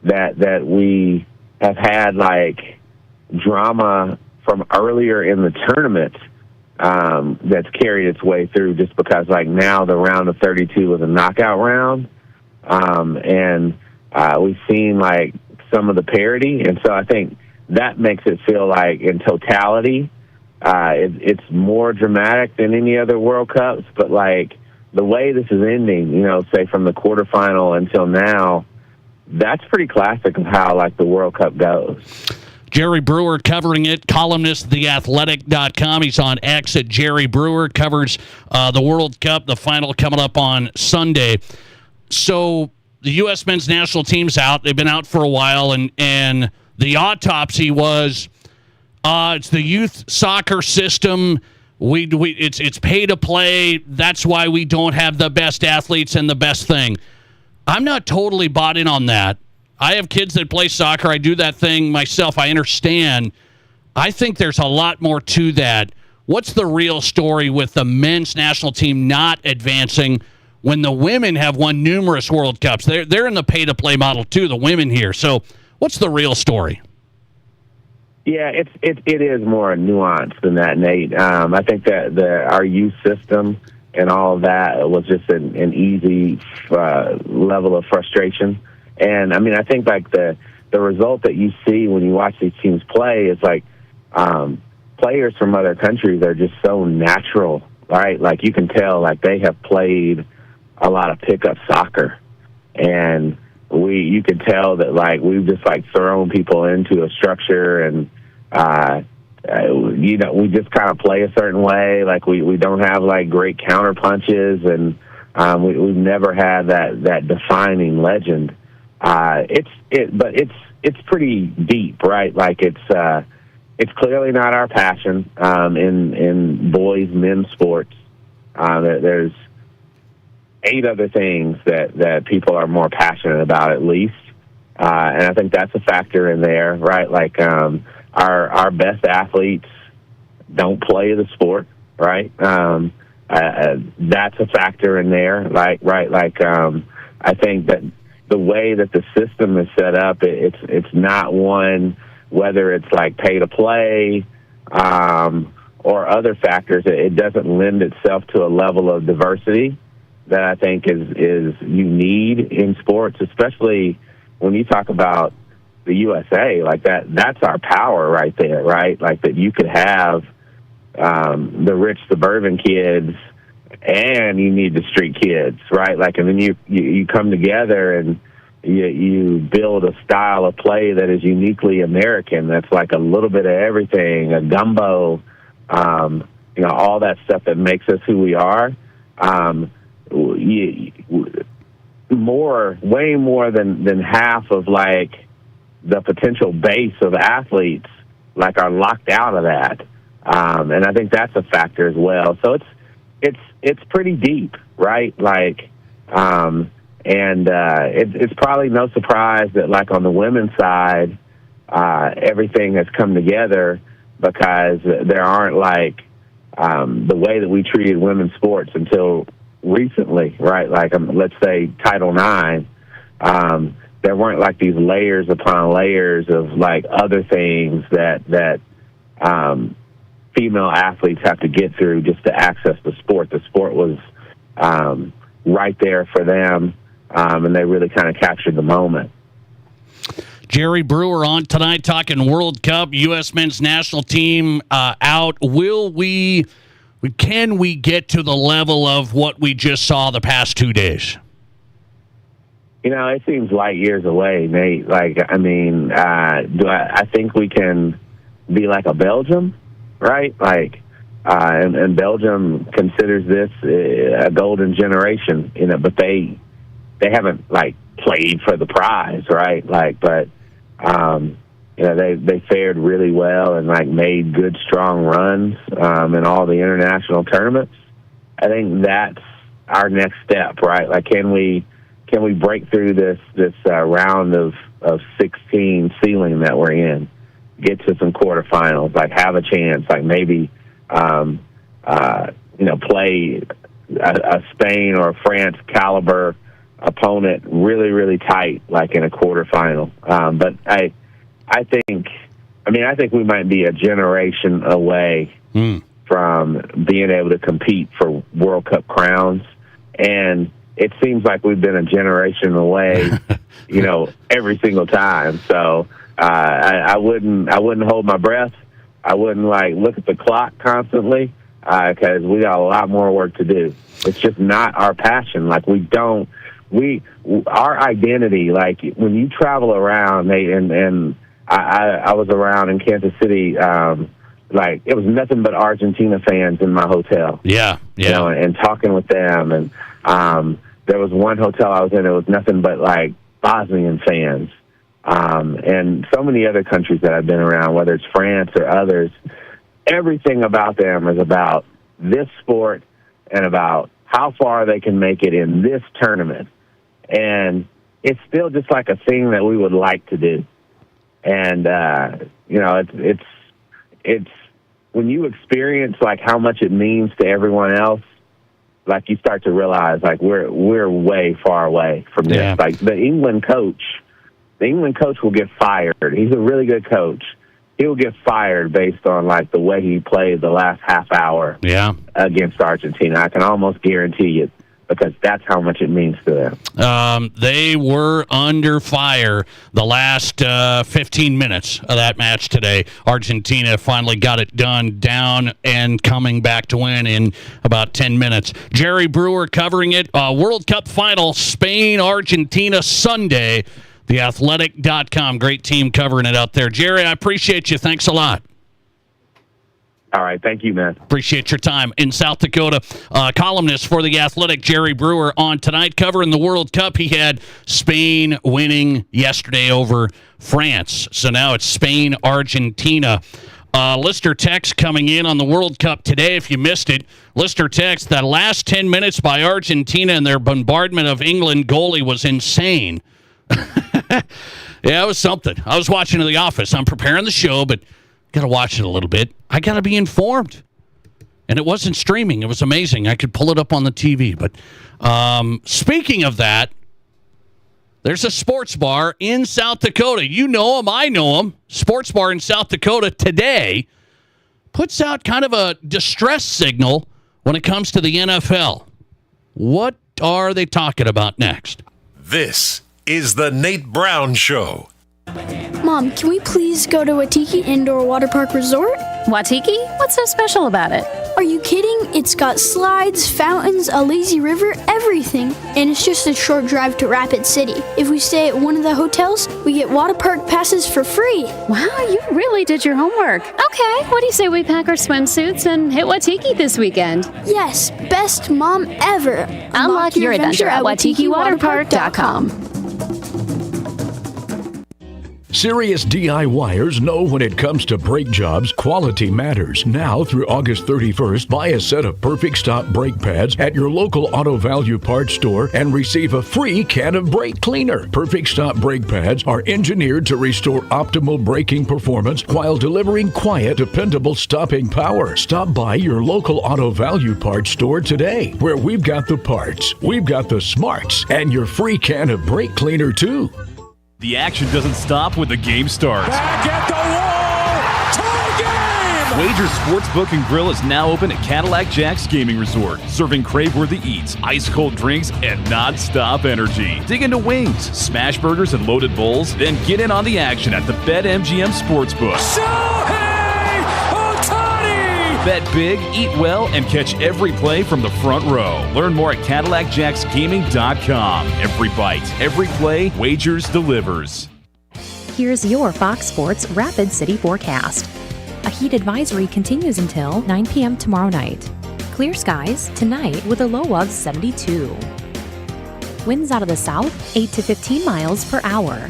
that we have had like drama from earlier in the tournament that's carried its way through, just because like now the round of 32 was a knockout round, and we've seen like some of the parity, and so I think that makes it feel like in totality it's more dramatic than any other World Cups. But like the way this is ending, you know, say from the quarterfinal until now, that's pretty classic of how like the World Cup goes. Jerry Brewer covering it, columnist, theathletic.com. He's on X at Jerry Brewer, covers the World Cup, the final coming up on Sunday. So the U.S. men's national team's out. They've been out for a while, and the autopsy was it's the youth soccer system. It's pay to play. That's why we don't have the best athletes and the best thing. I'm not totally bought in on that. I have kids that play soccer. I do that thing myself. I understand. I think there's a lot more to that. What's the real story with the men's national team not advancing when the women have won numerous World Cups? They're in the pay-to-play model, too, the women here. So what's the real story? Yeah, it is more nuanced than that, Nate. I think that our youth system and all of that was just an easy level of frustration. And, I mean, I think, like, the result that you see when you watch these teams play is, like, players from other countries are just so natural, right? Like, you can tell, like, they have played a lot of pickup soccer. And you can tell that, like, we've just, like, thrown people into a structure and, you know, we just kind of play a certain way. Like, we don't have, like, great counter punches, and we've never had that defining legend. But it's pretty deep, right? Like it's clearly not our passion in boys, men's sports. There's 8 other things that people are more passionate about, at least, and I think that's a factor in there, right? Like our best athletes don't play the sport, right? That's a factor in there, like right? Like I think that the way that the system is set up, it's not one, whether it's like pay to play or other factors, it doesn't lend itself to a level of diversity that I think is you need in sports, especially when you talk about the USA. Like that's our power right there, right? Like that you could have the rich suburban kids and you need the street kids, right? Like, and then you come together and you build a style of play that is uniquely American. That's like a little bit of everything, a gumbo, you know, all that stuff that makes us who we are. Way more than half of like the potential base of athletes like are locked out of that. And I think that's a factor as well. So it's pretty deep, right? Like, it's probably no surprise that like on the women's side, everything has come together because there aren't like the way that we treated women's sports until recently, right? Like, let's say Title IX, there weren't like these layers upon layers of like other things that female athletes have to get through just to access the sport. The sport was right there for them, and they really kind of captured the moment. Jerry Brewer on tonight talking World Cup, U.S. men's national team out. Can we get to the level of what we just saw the past 2 days? You know, it seems light years away, Nate. Like, I mean, I think we can be like a Belgium, right? Like, and Belgium considers this a golden generation, you know, but they haven't like played for the prize, right? Like, but you know, they fared really well and like made good, strong runs in all the international tournaments. I think that's our next step, right? Like, can we break through this round of 16 ceiling that we're in, get to some quarterfinals, like have a chance, like maybe you know, play a Spain or a France caliber opponent really, really tight, like in a quarterfinal. But I think we might be a generation away from being able to compete for World Cup crowns, and it seems like we've been a generation away, you know, every single time. So I wouldn't hold my breath. I wouldn't like look at the clock constantly because we got a lot more work to do. It's just not our passion. Like, our identity, like when you travel around, and I was around in Kansas City, like it was nothing but Argentina fans in my hotel. Yeah. You know, and talking with them, and there was one hotel I was in, it was nothing but like Bosnian fans, and so many other countries that I've been around, whether it's France or others. Everything about them is about this sport and about how far they can make it in this tournament. And it's still just like a thing that we would like to do. And, you know, it's when you experience like how much it means to everyone else, like you start to realize like we're way far away from this. Yeah. Like the England coach will get fired. He's a really good coach. He'll get fired based on like the way he played the last half hour against Argentina. I can almost guarantee you, because that's how much it means to them. They were under fire the last 15 minutes of that match today. Argentina finally got it done, down and coming back to win in about 10 minutes. Jerry Brewer covering it. World Cup final, Spain, Argentina, Sunday. TheAthletic.com. Great team covering it out there. Jerry, I appreciate you. Thanks a lot. All right. Thank you, man. Appreciate your time in South Dakota. Columnist for The Athletic, Jerry Brewer, on tonight covering the World Cup. He had Spain winning yesterday over France. So now it's Spain, Argentina. Lister text coming in on the World Cup today. If you missed it, Lister text, that last 10 minutes by Argentina and their bombardment of England goalie was insane. Yeah, it was something. I was watching The Office. I'm preparing the show, but got to watch it a little bit. I got to be informed. And it wasn't streaming. It was amazing. I could pull it up on the TV. But speaking of that, there's a sports bar in South Dakota. You know them. I know them. Sports bar in South Dakota today puts out kind of a distress signal when it comes to the NFL. What are they talking about next? This is the Nate Brown Show. Mom, can we please go to Waitiki Indoor Water Park Resort? Waitiki? What's so special about it? Are you kidding? It's got slides, fountains, a lazy river, everything. And it's just a short drive to Rapid City. If we stay at one of the hotels, we get water park passes for free. Wow, you really did your homework. Okay, what do you say we pack our swimsuits and hit Waitiki this weekend? Yes, best mom ever. Unlock your adventure at WaitikiWaterpark.com. Serious DIYers know when it comes to brake jobs, quality matters. Now through August 31st, buy a set of Perfect Stop brake pads at your local Auto Value Parts store and receive a free can of brake cleaner. Perfect Stop brake pads are engineered to restore optimal braking performance while delivering quiet, dependable stopping power. Stop by your local Auto Value Parts store today, where we've got the parts, we've got the smarts, and your free can of brake cleaner too. The action doesn't stop when the game starts. Back at the wall, tie game! Wager Sportsbook and Grill is now open at Cadillac Jack's Gaming Resort, serving crave-worthy eats, ice-cold drinks, and non-stop energy. Dig into wings, smash burgers, and loaded bowls, then get in on the action at the BetMGM Sportsbook. Bet big, eat well, and catch every play from the front row. Learn more at CadillacJacksGaming.com. Every bite, every play, Wagers delivers. Here's your Fox Sports Rapid City forecast. A heat advisory continues until 9 p.m. tomorrow night. Clear skies tonight with a low of 72. Winds out of the south, 8 to 15 miles per hour.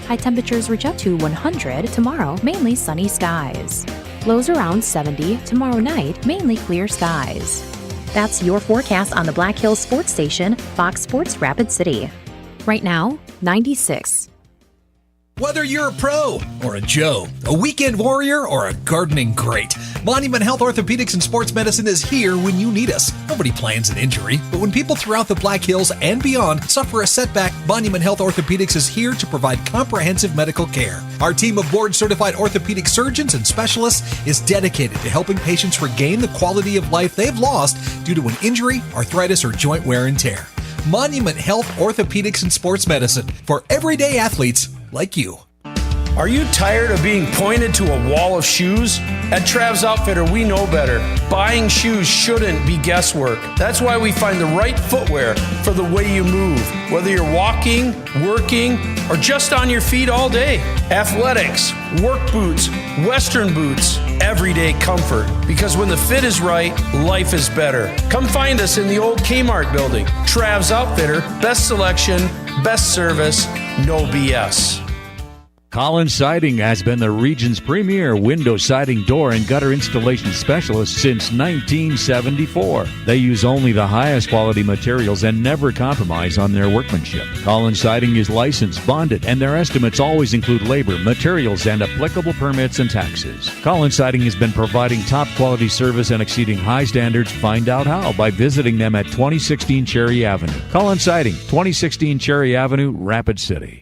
High temperatures reach up to 100 tomorrow, mainly sunny skies. Lows around 70 tomorrow night, mainly clear skies. That's your forecast on the Black Hills Sports Station, Fox Sports Rapid City. Right now, 96. Whether you're a pro or a Joe, a weekend warrior or a gardening great, Monument Health Orthopedics and Sports Medicine is here when you need us. Nobody plans an injury, but when people throughout the Black Hills and beyond suffer a setback, Monument Health Orthopedics is here to provide comprehensive medical care. Our team of board-certified orthopedic surgeons and specialists is dedicated to helping patients regain the quality of life they've lost due to an injury, arthritis, or joint wear and tear. Monument Health Orthopedics and Sports Medicine for everyday athletes like you. Are you tired of being pointed to a wall of shoes? At Trav's Outfitter, we know better. Buying shoes shouldn't be guesswork. That's why we find the right footwear for the way you move, whether you're walking, working, or just on your feet all day. Athletics, work boots, Western boots, everyday comfort. Because when the fit is right, life is better. Come find us in the old Kmart building. Trav's Outfitter, best selection, best service, no BS. Collins Siding has been the region's premier window siding, door, and gutter installation specialist since 1974. They use only the highest quality materials and never compromise on their workmanship. Collins Siding is licensed, bonded, and their estimates always include labor, materials, and applicable permits and taxes. Collins Siding has been providing top quality service and exceeding high standards. Find out how by visiting them at 2016 Cherry Avenue. Collins Siding, 2016 Cherry Avenue, Rapid City.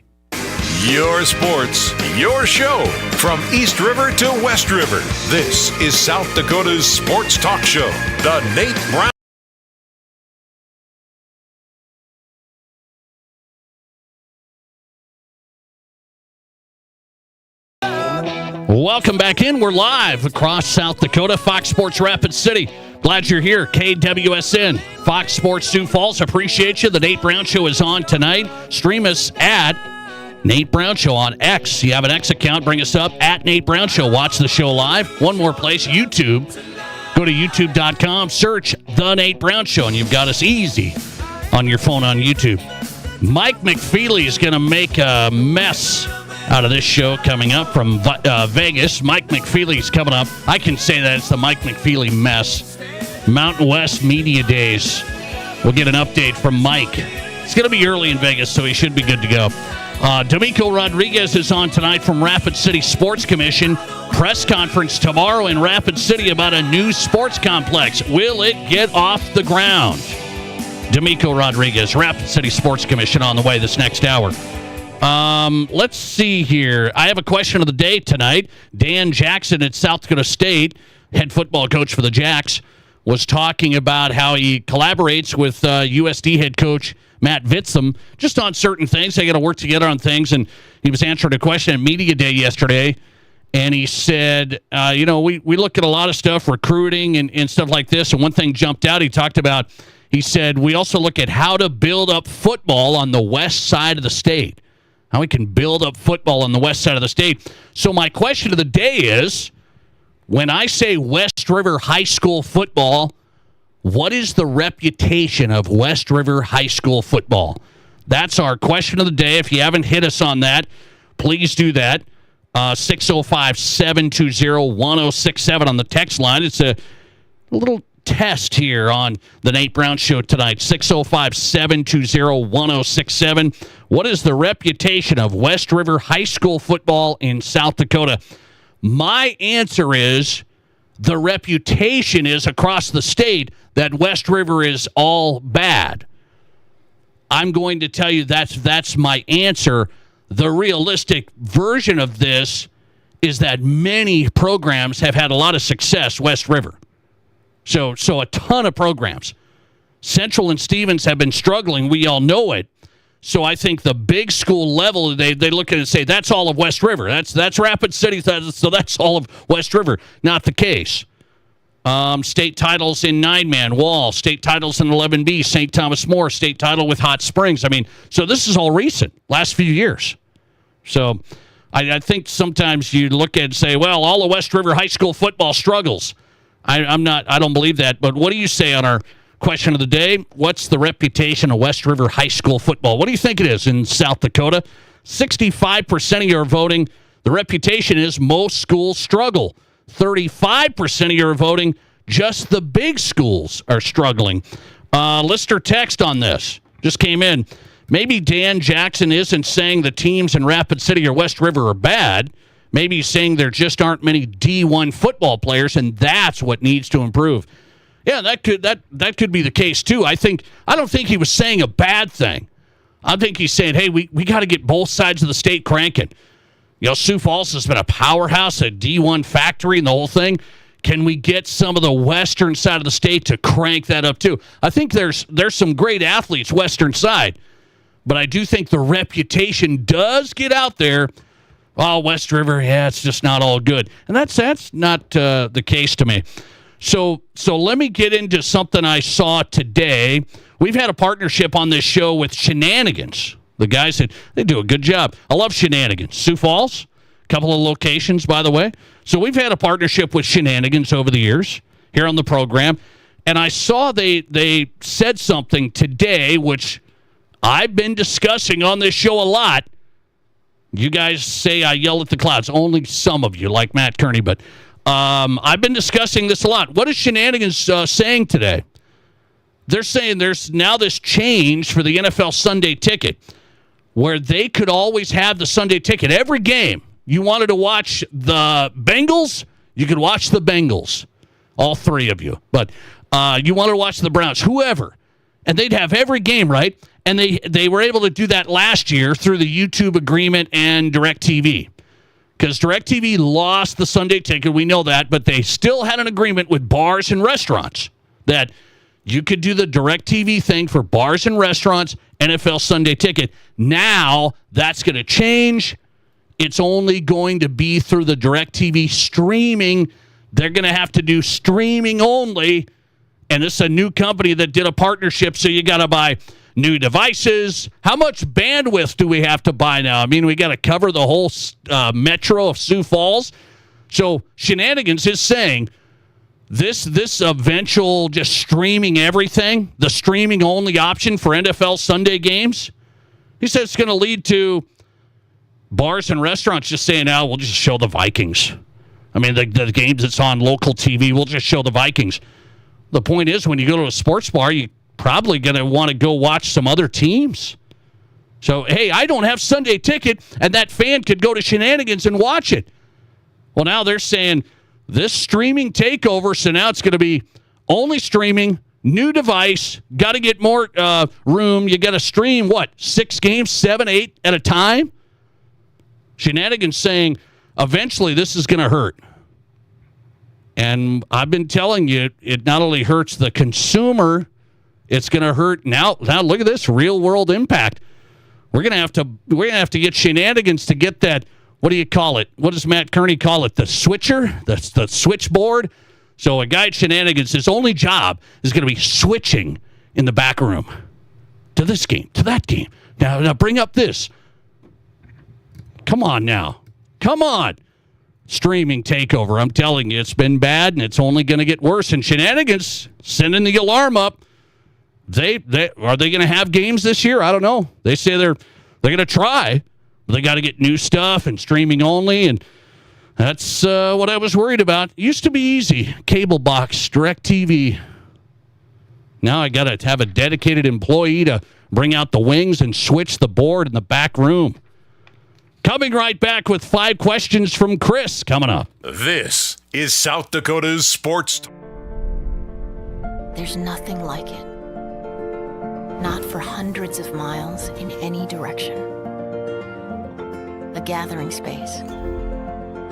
Your sports, your show. From East River to West River, this is South Dakota's sports talk show, The Nate Brown. Welcome back in. We're live across South Dakota, Fox Sports Rapid City. Glad you're here. KWSN, Fox Sports Sioux Falls. Appreciate you. The Nate Brown Show is on tonight. Stream us at Nate Brown Show on X. You have an X account, bring us up at Nate Brown Show. Watch the show live. One more place, YouTube. Go to youtube.com, search The Nate Brown Show, and you've got us easy on your phone on YouTube. Mike McFeely is going to make a mess out of this show coming up from Vegas. Mike McFeely's coming up. I can say that it's the Mike McFeely mess. Mountain West Media Days. We'll get an update from Mike. It's going to be early in Vegas, so he should be good to go. Domico Rodriguez is on tonight from Rapid City Sports Commission. Press conference tomorrow in Rapid City about a new sports complex. Will it get off the ground? Domico Rodriguez, Rapid City Sports Commission on the way this next hour. Let's see here. I have a question of the day tonight. Dan Jackson at South Dakota State, head football coach for the Jacks, was talking about how he collaborates with USD head coach Matt Vitzum just on certain things. They got to work together on things. And he was answering a question at Media Day yesterday, and he said, we look at a lot of stuff, recruiting and stuff like this. And one thing jumped out. He said, we also look at how to build up football on the west side of the state. How we can build up football on the west side of the state. So my question of the day is, when I say West River High School football, what is the reputation of West River High School football? That's our question of the day. If you haven't hit us on that, please do that. 605-720-1067 on the text line. It's a little test here on the Nate Brown Show tonight. 605-720-1067. What is the reputation of West River High School football in South Dakota? My answer is the reputation is across the state that West River is all bad. I'm going to tell you that's my answer. The realistic version of this is that many programs have had a lot of success West River. So a ton of programs. Central and Stevens have been struggling. We all know it. So I think the big school level, they look at it and say, that's all of West River. That's Rapid City, so that's all of West River. Not the case. State titles in 9-man, Wall. State titles in 11B, St. Thomas More. State title with Hot Springs. I mean, so this is all recent, last few years. So I think sometimes you look at it and say, well, all of West River High School football struggles. I don't believe that. But what do you say on our question of the day? What's the reputation of West River High School football? What do you think it is in South Dakota? 65% of your voting, the reputation is most schools struggle. 35% of your voting, just the big schools are struggling. Listener text on this just came in. Maybe Dan Jackson isn't saying the teams in Rapid City or West River are bad. Maybe he's saying there just aren't many D1 football players, and that's what needs to improve. Yeah, that could be the case too. I don't think he was saying a bad thing. I think he's saying, hey, we got to get both sides of the state cranking. You know, Sioux Falls has been a powerhouse, a D1 factory, and the whole thing. Can we get some of the western side of the state to crank that up too? I think there's some great athletes western side, but I do think the reputation does get out there. Oh, West River, yeah, it's just not all good. And that's not the case to me. So let me get into something I saw today. We've had a partnership on this show with Shenanigans. The guys, they do a good job. I love Shenanigans. Sioux Falls, a couple of locations, by the way. So we've had a partnership with Shenanigans over the years here on the program. And I saw they said something today, which I've been discussing on this show a lot. You guys say I yell at the clouds. Only some of you, like Matt Kearney. But I've been discussing this a lot. What is Shenanigans saying today? They're saying there's now this change for the NFL Sunday ticket where they could always have the Sunday ticket. Every game, you wanted to watch the Bengals, you could watch the Bengals. All three of you. But you wanted to watch the Browns, whoever. And they'd have every game, right? And they were able to do that last year through the YouTube agreement and DirecTV. Because DirecTV lost the Sunday ticket, we know that, but they still had an agreement with bars and restaurants that you could do the DirecTV thing for bars and restaurants, NFL Sunday ticket. Now that's going to change. It's only going to be through the DirecTV streaming. They're going to have to do streaming only. And this is a new company that did a partnership, so you got to buy new devices. How much bandwidth do we have to buy now? I mean, we got to cover the whole metro of Sioux Falls. So Shenanigans is saying this eventual just streaming everything, the streaming only option for NFL Sunday games, he says it's going to lead to bars and restaurants just saying, "Oh, we'll just show the Vikings." I mean, the games that's on local TV, we'll just show the Vikings. The point is, when you go to a sports bar, you're probably going to want to go watch some other teams. So, hey, I don't have Sunday ticket, and that fan could go to Shenanigans and watch it. Well, now they're saying this streaming takeover, so now it's going to be only streaming, new device, got to get more room. You got to stream, 6 games, 7, 8 at a time? Shenanigans saying eventually this is going to hurt. And I've been telling you, it not only hurts the consumer, it's going to hurt now. Look at this real world impact. We're going to have to get Shenanigans to get that. What do you call it? What does Matt Kearney call it? The switcher, the switchboard. So a guy at Shenanigans, his only job is going to be switching in the back room to this game, to that game. Now bring up this. Come on now, come on. Streaming takeover. I'm telling you, it's been bad, and it's only going to get worse. And Shenanigans sending the alarm up. Are they going to have games this year? I don't know. They say they're going to try. They got to get new stuff and streaming only, and that's what I was worried about. It used to be easy. Cable box, DirecTV. Now I got to have a dedicated employee to bring out the wings and switch the board in the back room. Coming right back with 5 questions from Chris coming up. This is South Dakota's Sports. There's nothing like it. Not for hundreds of miles in any direction. A gathering space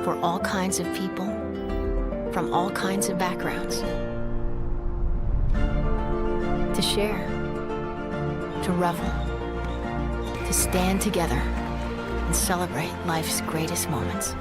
for all kinds of people from all kinds of backgrounds. To share, to revel, to stand together and celebrate life's greatest moments.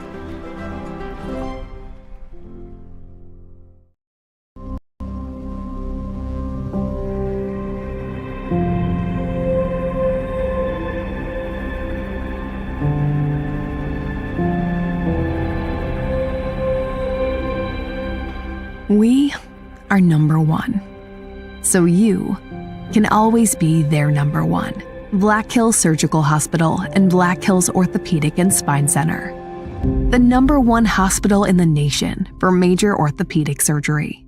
We are number one. So you can always be their number one. Black Hills Surgical Hospital and Black Hills Orthopedic and Spine Center. The number one hospital in the nation for major orthopedic surgery.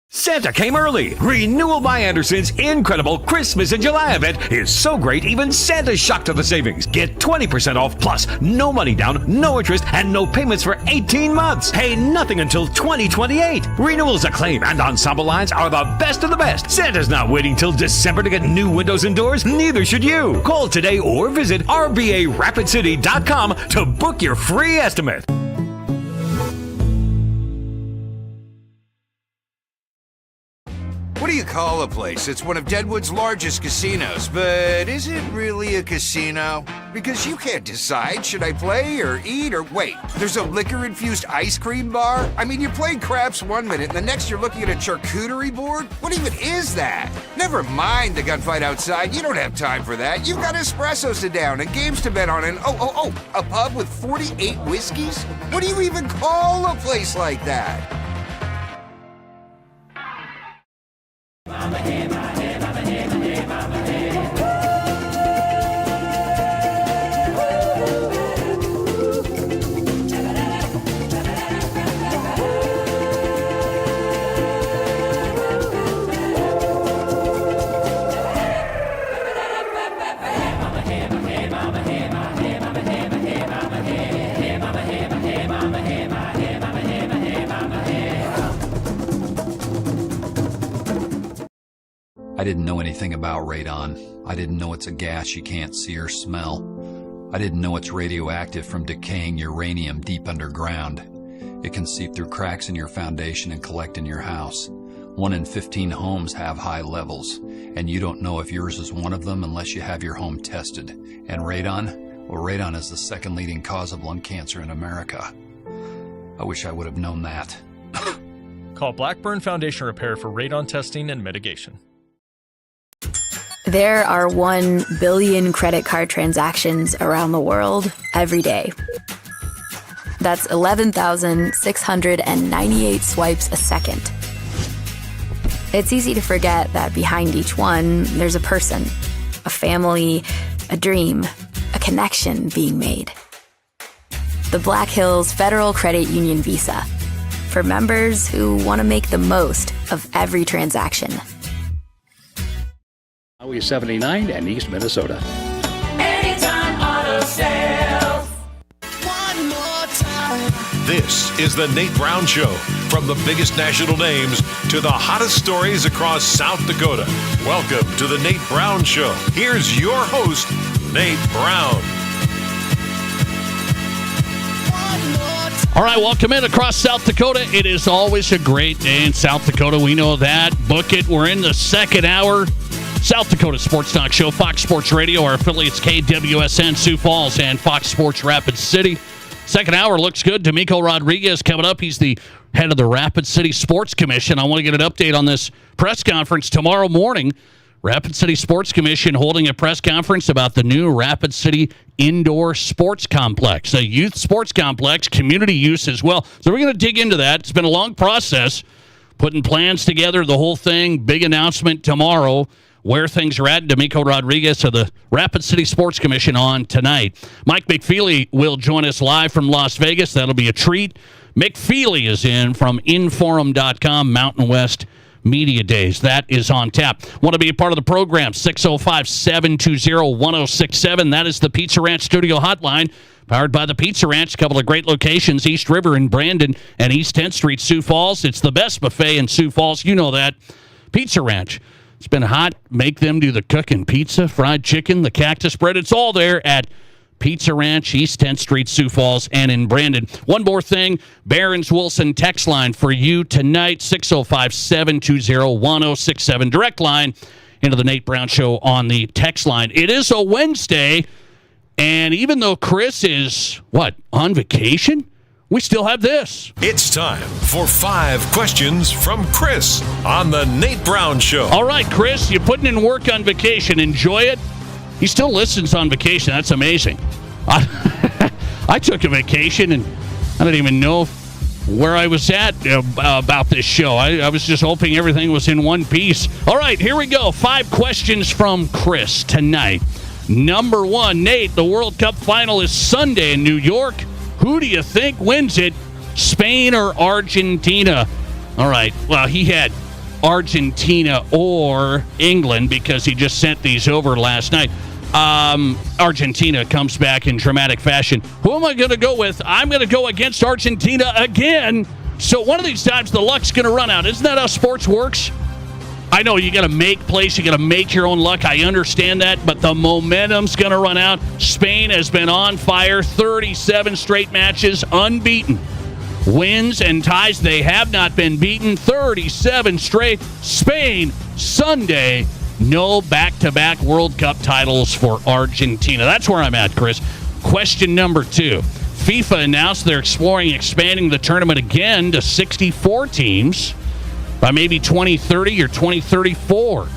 Santa came early. Renewal by Anderson's incredible Christmas in July event is so great, even Santa's shocked to the savings. Get 20% off plus no money down, no interest, and no payments for 18 months. Pay nothing until 2028. Renewals Acclaim and Ensemble lines are the best of the best. Santa's not waiting till December to get new windows and doors. Neither should you. Call today or visit RBARapidCity.com to book your free estimate. What do you call a place that's one of Deadwood's largest casinos, but is it really a casino? Because you can't decide, should I play or eat or wait, there's a liquor-infused ice cream bar? I mean, you're playing craps one minute and the next you're looking at a charcuterie board? What even is that? Never mind the gunfight outside, you don't have time for that. You've got espressos to down and games to bet on and a pub with 48 whiskeys? What do you even call a place like that? I didn't know anything about radon. I didn't know it's a gas you can't see or smell. I didn't know it's radioactive from decaying uranium deep underground. It can seep through cracks in your foundation and collect in your house. 1 in 15 homes have high levels, and you don't know if yours is one of them unless you have your home tested. And radon? Well, radon is the second leading cause of lung cancer in America. I wish I would have known that. Call Blackburn Foundation Repair for radon testing and mitigation. There are 1 billion credit card transactions around the world every day. That's 11,698 swipes a second. It's easy to forget that behind each one, there's a person, a family, a dream, a connection being made. The Black Hills Federal Credit Union Visa, for members who want to make the most of every transaction. Highway 79 and East Minnesota. Anytime Auto Sales. One more time. This is the Nate Brown Show. From the biggest national names to the hottest stories across South Dakota. Welcome to the Nate Brown Show. Here's your host, Nate Brown. All right, welcome in across South Dakota. It is always a great day in South Dakota. We know that. Book it. We're in the second hour. South Dakota Sports Talk Show, Fox Sports Radio, our affiliates KWSN Sioux Falls and Fox Sports Rapid City. Second hour looks good. Domico Rodriguez coming up. He's the head of the Rapid City Sports Commission. I want to get an update on this press conference tomorrow morning. Rapid City Sports Commission holding a press conference about the new Rapid City Indoor Sports Complex, a youth sports complex, community use as well. So we're going to dig into that. It's been a long process, putting plans together, the whole thing, big announcement tomorrow. where things are at. Domico Rodriguez of the Rapid City Sports Commission on tonight. Mike McFeely will join us live from Las Vegas. That'll be a treat. McFeely is in from Inforum.com, Mountain West Media Days. That is on tap. Want to be a part of the program? 605-720-1067. That is the Pizza Ranch Studio Hotline, powered by the Pizza Ranch. A couple of great locations, East River in Brandon and East 10th Street, Sioux Falls. It's the best buffet in Sioux Falls. You know that. Pizza Ranch. It's been hot. Make them do the cooking. Pizza, fried chicken, the cactus bread. It's all there at Pizza Ranch, East 10th Street, Sioux Falls, and in Brandon. One more thing, Barron's Wilson text line for you tonight, 605-720-1067. Direct line into the Nate Brown Show on the text line. It is a Wednesday, and even though Chris is, on vacation, we still have this. It's time for 5 questions from Chris on the Nate Brown Show. All right, Chris, you're putting in work on vacation. Enjoy it. He still listens on vacation. That's amazing. I took a vacation, and I don't even know where I was at about this show. I was just hoping everything was in one piece. All right, here we go. 5 questions from Chris tonight. Number 1, Nate, the World Cup final is Sunday in New York. Who do you think wins it, Spain or Argentina? All right, well, he had Argentina or England because he just sent these over last night. Argentina comes back in dramatic fashion. Who am I going to go with? I'm going to go against Argentina again. So one of these times the luck's going to run out. Isn't that how sports works? I know you got to make plays, you got to make your own luck. I understand that, but the momentum's going to run out. Spain has been on fire, 37 straight matches, unbeaten. Wins and ties, they have not been beaten. 37 straight. Spain, Sunday, no back-to-back World Cup titles for Argentina. That's where I'm at, Chris. Question number 2. FIFA announced they're expanding the tournament again to 64 teams by maybe 2030 or 2034.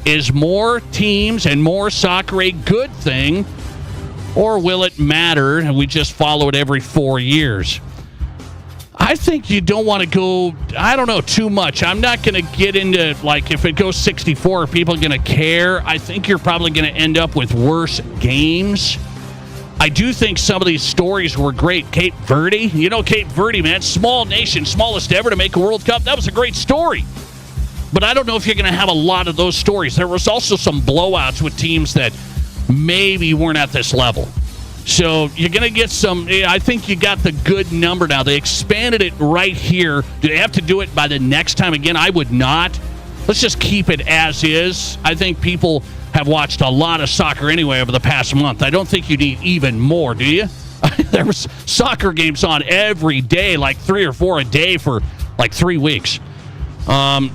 Is more teams and more soccer a good thing, or will it matter and we just follow it every 4 years? I think you don't want to go, too much. I'm not going to get into, if it goes 64, are people going to care? I think you're probably going to end up with worse games. I do think some of these stories were great. Cape Verde, Cape Verde, man, small nation, smallest ever to make a World Cup. That was a great story. But I don't know if you're going to have a lot of those stories. There was also some blowouts with teams that maybe weren't at this level. So you're going to get some, I think you got the good number now. They expanded it right here. Do they have to do it by the next time again? I would not. Let's just keep it as is. I think people have watched a lot of soccer anyway over the past month. I don't think you need even more, do you? There was soccer games on every day, 3 or 4 a day for 3 weeks.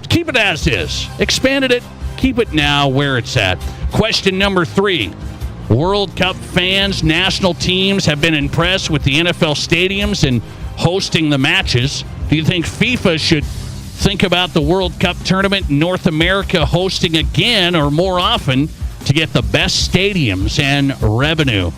Keep it as is. Expanded it. Keep it now where it's at. Question number 3. World Cup fans, national teams have been impressed with the NFL stadiums and hosting the matches. Do you think FIFA should think about the World Cup tournament in North America hosting again or more often to get the best stadiums and revenue?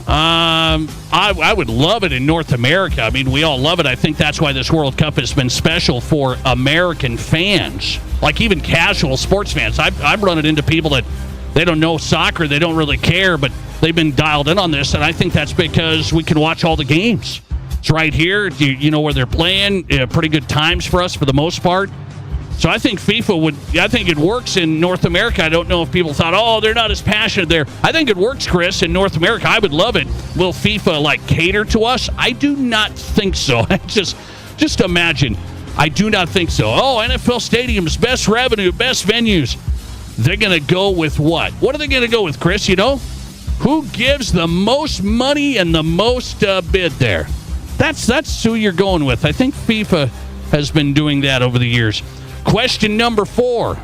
I would love it in North America. I mean, we all love it. I think that's why this World Cup has been special for American fans, even casual sports fans. I've run it into people that they don't know soccer, they don't really care, but they've been dialed in on this, and I think that's because we can watch all the games. It's right here. You know where they're playing. Pretty good times for us for the most part. So I think I think it works in North America. I don't know if people thought, they're not as passionate there. I think it works, Chris, in North America. I would love it. Will FIFA cater to us? I do not think so. Just imagine. I do not think so. NFL stadiums, best revenue, best venues. They're going to go with what? What are they going to go with, Chris? Who gives the most money and the most bid there? That's who you're going with. I think FIFA has been doing that over the years. Question number 4. How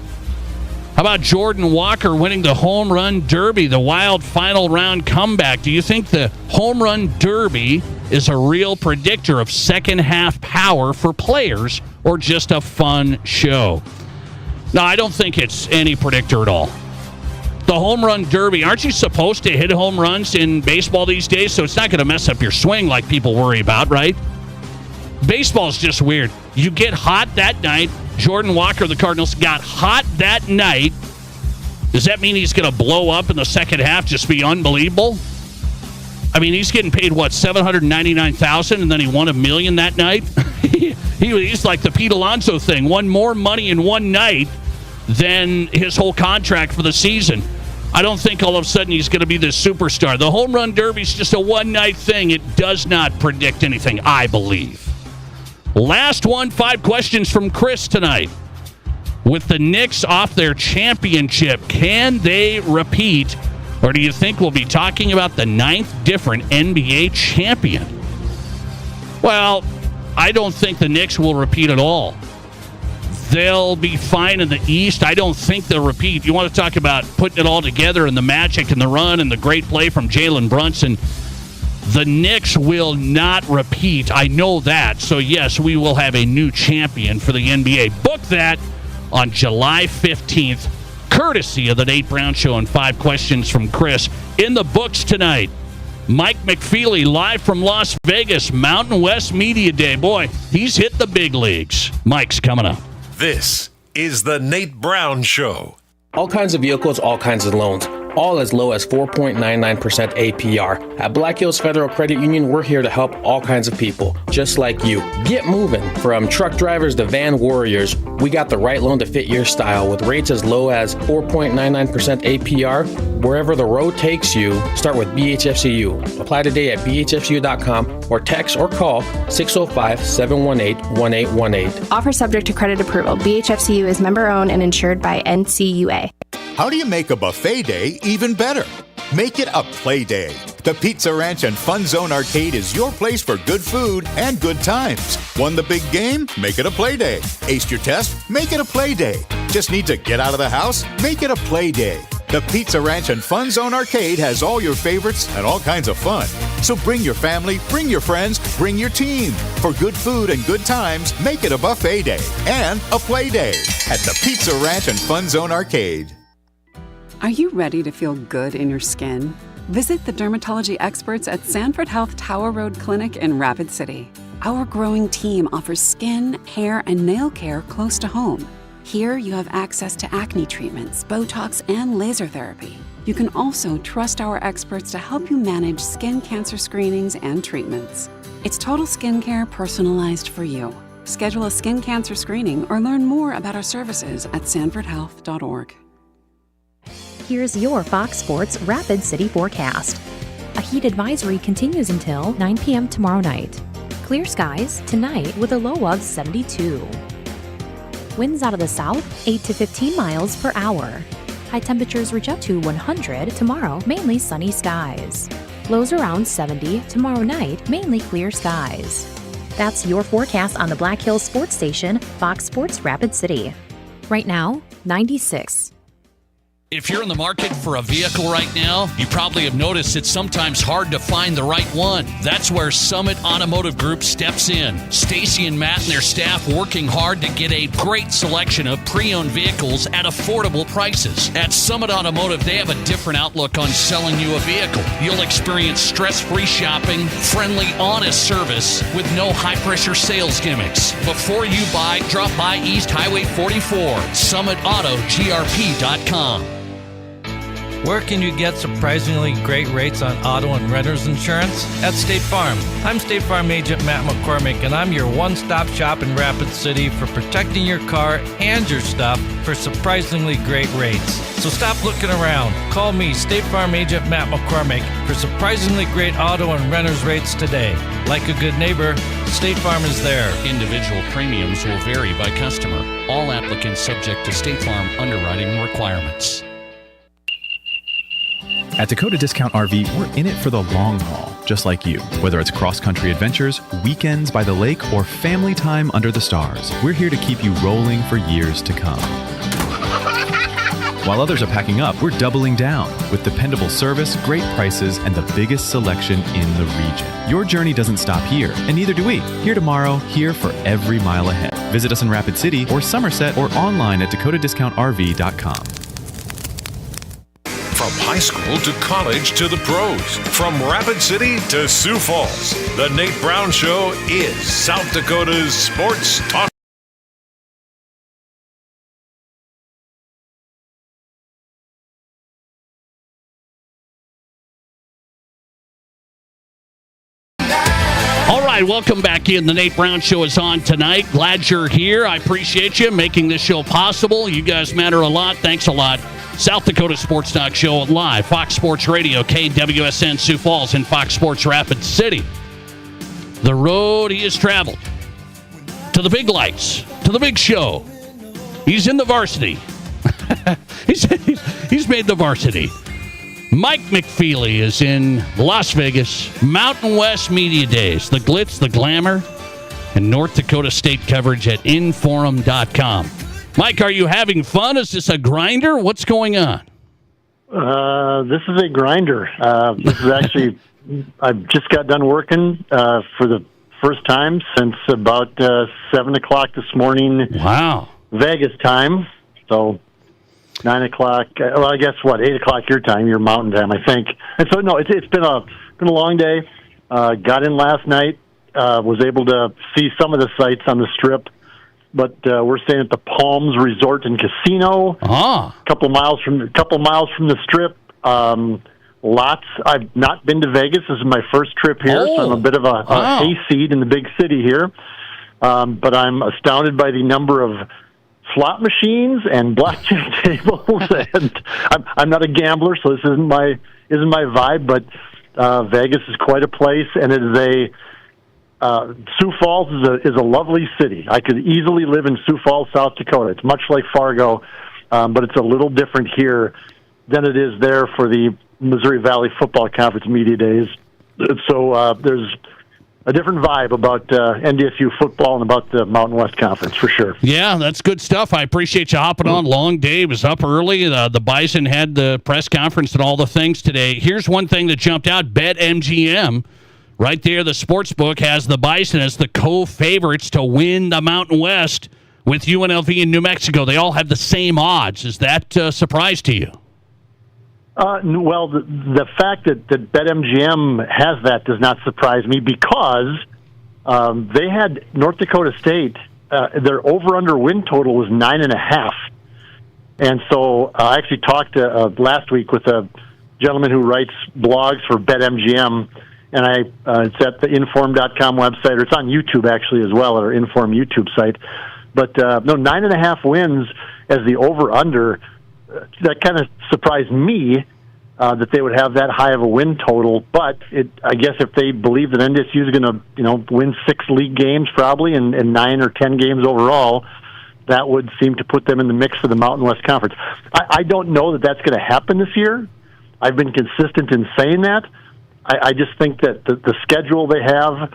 about Jordan Walker winning the Home Run Derby, the wild final round comeback? Do you think the Home Run Derby is a real predictor of second half power for players or just a fun show? No, I don't think it's any predictor at all. The Home Run Derby, aren't you supposed to hit home runs in baseball these days? So it's not going to mess up your swing like people worry about, right? Baseball's just weird. You get hot that night. Jordan Walker of the Cardinals got hot that night, Does that mean he's going to blow up in the second half, just be unbelievable? I mean, he's getting paid, what, $799,000, and then he won $1 million that night? He's like the Pete Alonso thing, won more money in one night than his whole contract for the season. I don't think all of a sudden he's going to be this superstar. The home run derby is just a one-night thing. It does not predict anything, I believe. Last one, 5 questions from Chris tonight. With the Knicks off their championship, can they repeat, or do you think we'll be talking about the 9th different NBA champion? Well, I don't think the Knicks will repeat at all. They'll be fine in the East. I don't think they'll repeat. You want to talk about putting it all together and the magic and the run and the great play from Jalen Brunson. The Knicks will not repeat. I know that. So, yes, we will have a new champion for the NBA. Book that on July 15th, courtesy of the Nate Brown Show and 5 questions from Chris. In the books tonight, Mike McFeely live from Las Vegas, Mountain West Media Day. Boy, he's hit the big leagues. Mike's coming up. This is the Nate Brown Show. All kinds of vehicles, all kinds of loans, all as low as 4.99% APR. At Black Hills Federal Credit Union, we're here to help all kinds of people, just like you. Get moving. From truck drivers to van warriors, we got the right loan to fit your style with rates as low as 4.99% APR. Wherever the road takes you, start with BHFCU. Apply today at bhfcu.com or text or call 605-718-1818. Offer subject to credit approval. BHFCU is member owned and insured by NCUA. How do you make a buffet day even better? Make it a play day. The Pizza Ranch and Fun Zone Arcade is your place for good food and good times. Won the big game? Make it a play day. Aced your test? Make it a play day. Just need to get out of the house? Make it a play day. The Pizza Ranch and Fun Zone Arcade has all your favorites and all kinds of fun. So bring your family, bring your friends, bring your team. For good food and good times, make it a buffet day and a play day at the Pizza Ranch and Fun Zone Arcade. Are you ready to feel good in your skin? Visit the dermatology experts at Sanford Health Tower Road Clinic in Rapid City. Our growing team offers skin, hair, and nail care close to home. Here you have access to acne treatments, Botox, and laser therapy. You can also trust our experts to help you manage skin cancer screenings and treatments. It's total skincare personalized for you. Schedule a skin cancer screening or learn more about our services at sanfordhealth.org. Here's your Fox Sports Rapid City forecast. A heat advisory continues until 9 p.m. tomorrow night. Clear skies tonight with a low of 72. Winds out of the south, 8 to 15 miles per hour. High temperatures reach up to 100 tomorrow, mainly sunny skies. Lows around 70 tomorrow night, mainly clear skies. That's your forecast on the Black Hills Sports Station, Fox Sports Rapid City. Right now, 96. If you're in the market for a vehicle right now, you probably have noticed it's sometimes hard to find the right one. That's where Summit Automotive Group steps in. Stacy and Matt and their staff working hard to get a great selection of pre-owned vehicles at affordable prices. At Summit Automotive, they have a different outlook on selling you a vehicle. You'll experience stress-free shopping, friendly, honest service with no high-pressure sales gimmicks. Before you buy, drop by East Highway 44, SummitAutoGRP.com. Where can you get surprisingly great rates on auto and renter's insurance? At State Farm. I'm State Farm Agent Matt McCormick, and I'm your one-stop shop in Rapid City for protecting your car and your stuff for surprisingly great rates. So stop looking around. Call me, State Farm Agent Matt McCormick, for surprisingly great auto and renter's rates today. Like a good neighbor, State Farm is there. Individual premiums will vary by customer. All applicants subject to State Farm underwriting requirements. At Dakota Discount RV, we're in it for the long haul, just like you. Whether it's cross-country adventures, weekends by the lake, or family time under the stars, we're here to keep you rolling for years to come. While others are packing up, we're doubling down with dependable service, great prices, and the biggest selection in the region. Your journey doesn't stop here, and neither do we. Here tomorrow, here for every mile ahead. Visit us in Rapid City or Somerset or online at dakotadiscountrv.com. From high school to college to the pros, from Rapid City to Sioux Falls, the Nate Brown Show is South Dakota's sports talk. right, welcome back in. The Nate Brown Show is on tonight. Glad you're here. I appreciate you making this show possible. You guys matter a lot. Thanks a lot. South Dakota Sports Talk Show live. Fox Sports Radio, KWSN Sioux Falls, and Fox Sports Rapid City. The road he has traveled to the big lights, to the big show. He's in the varsity. he's made the varsity. Mike McFeely is in Las Vegas, Mountain West Media Days, the glitz, the glamour, and North Dakota State coverage at Inforum.com. Mike, are you having fun? Is this a grinder? What's going on? This is a grinder. This is actually, I've just got done working for the first time since about 7 o'clock this morning. Wow. Vegas time. So 9 o'clock, well, I guess, 8 o'clock your time, your mountain time, I think. And so, no, it's been a long day. Got in last night, was able to see some of the sights on the Strip, but we're staying at the Palms Resort and Casino. A couple miles from the Strip. Lots. I've not been to Vegas. This is my first trip here, so I'm a bit of a hayseed in the big city here. But I'm astounded by the number of slot machines and blackjack tables, and I'm not a gambler, so this isn't my vibe. But Vegas is quite a place, and it is Sioux Falls is a lovely city. I could easily live in Sioux Falls, South Dakota. It's much like Fargo, but it's a little different here than it is there for the Missouri Valley Football Conference Media Days. So there's a different vibe about NDSU football and about the Mountain West Conference, for sure. Yeah, that's good stuff. I appreciate you hopping on. Long day. It was up early. The Bison had the press conference and all the things today. Here's one thing that jumped out. BetMGM, right there, the sports book, has the Bison as the co-favorites to win the Mountain West with UNLV and New Mexico. They all have the same odds. Is that a surprise to you? Well, the fact that BetMGM has that does not surprise me, because they had North Dakota State, their over-under win total was 9.5. And so I actually talked last week with a gentleman who writes blogs for BetMGM, and it's at the Inforum.com website, or it's on YouTube actually as well, or Inforum YouTube site. But 9.5 wins as the over-under. That kind of surprised me that they would have that high of a win total. But I guess if they believe that NDSU is going to win 6 league games probably and 9 or 10 games overall, that would seem to put them in the mix for the Mountain West Conference. I don't know that that's going to happen this year. I've been consistent in saying that. I just think that the schedule they have,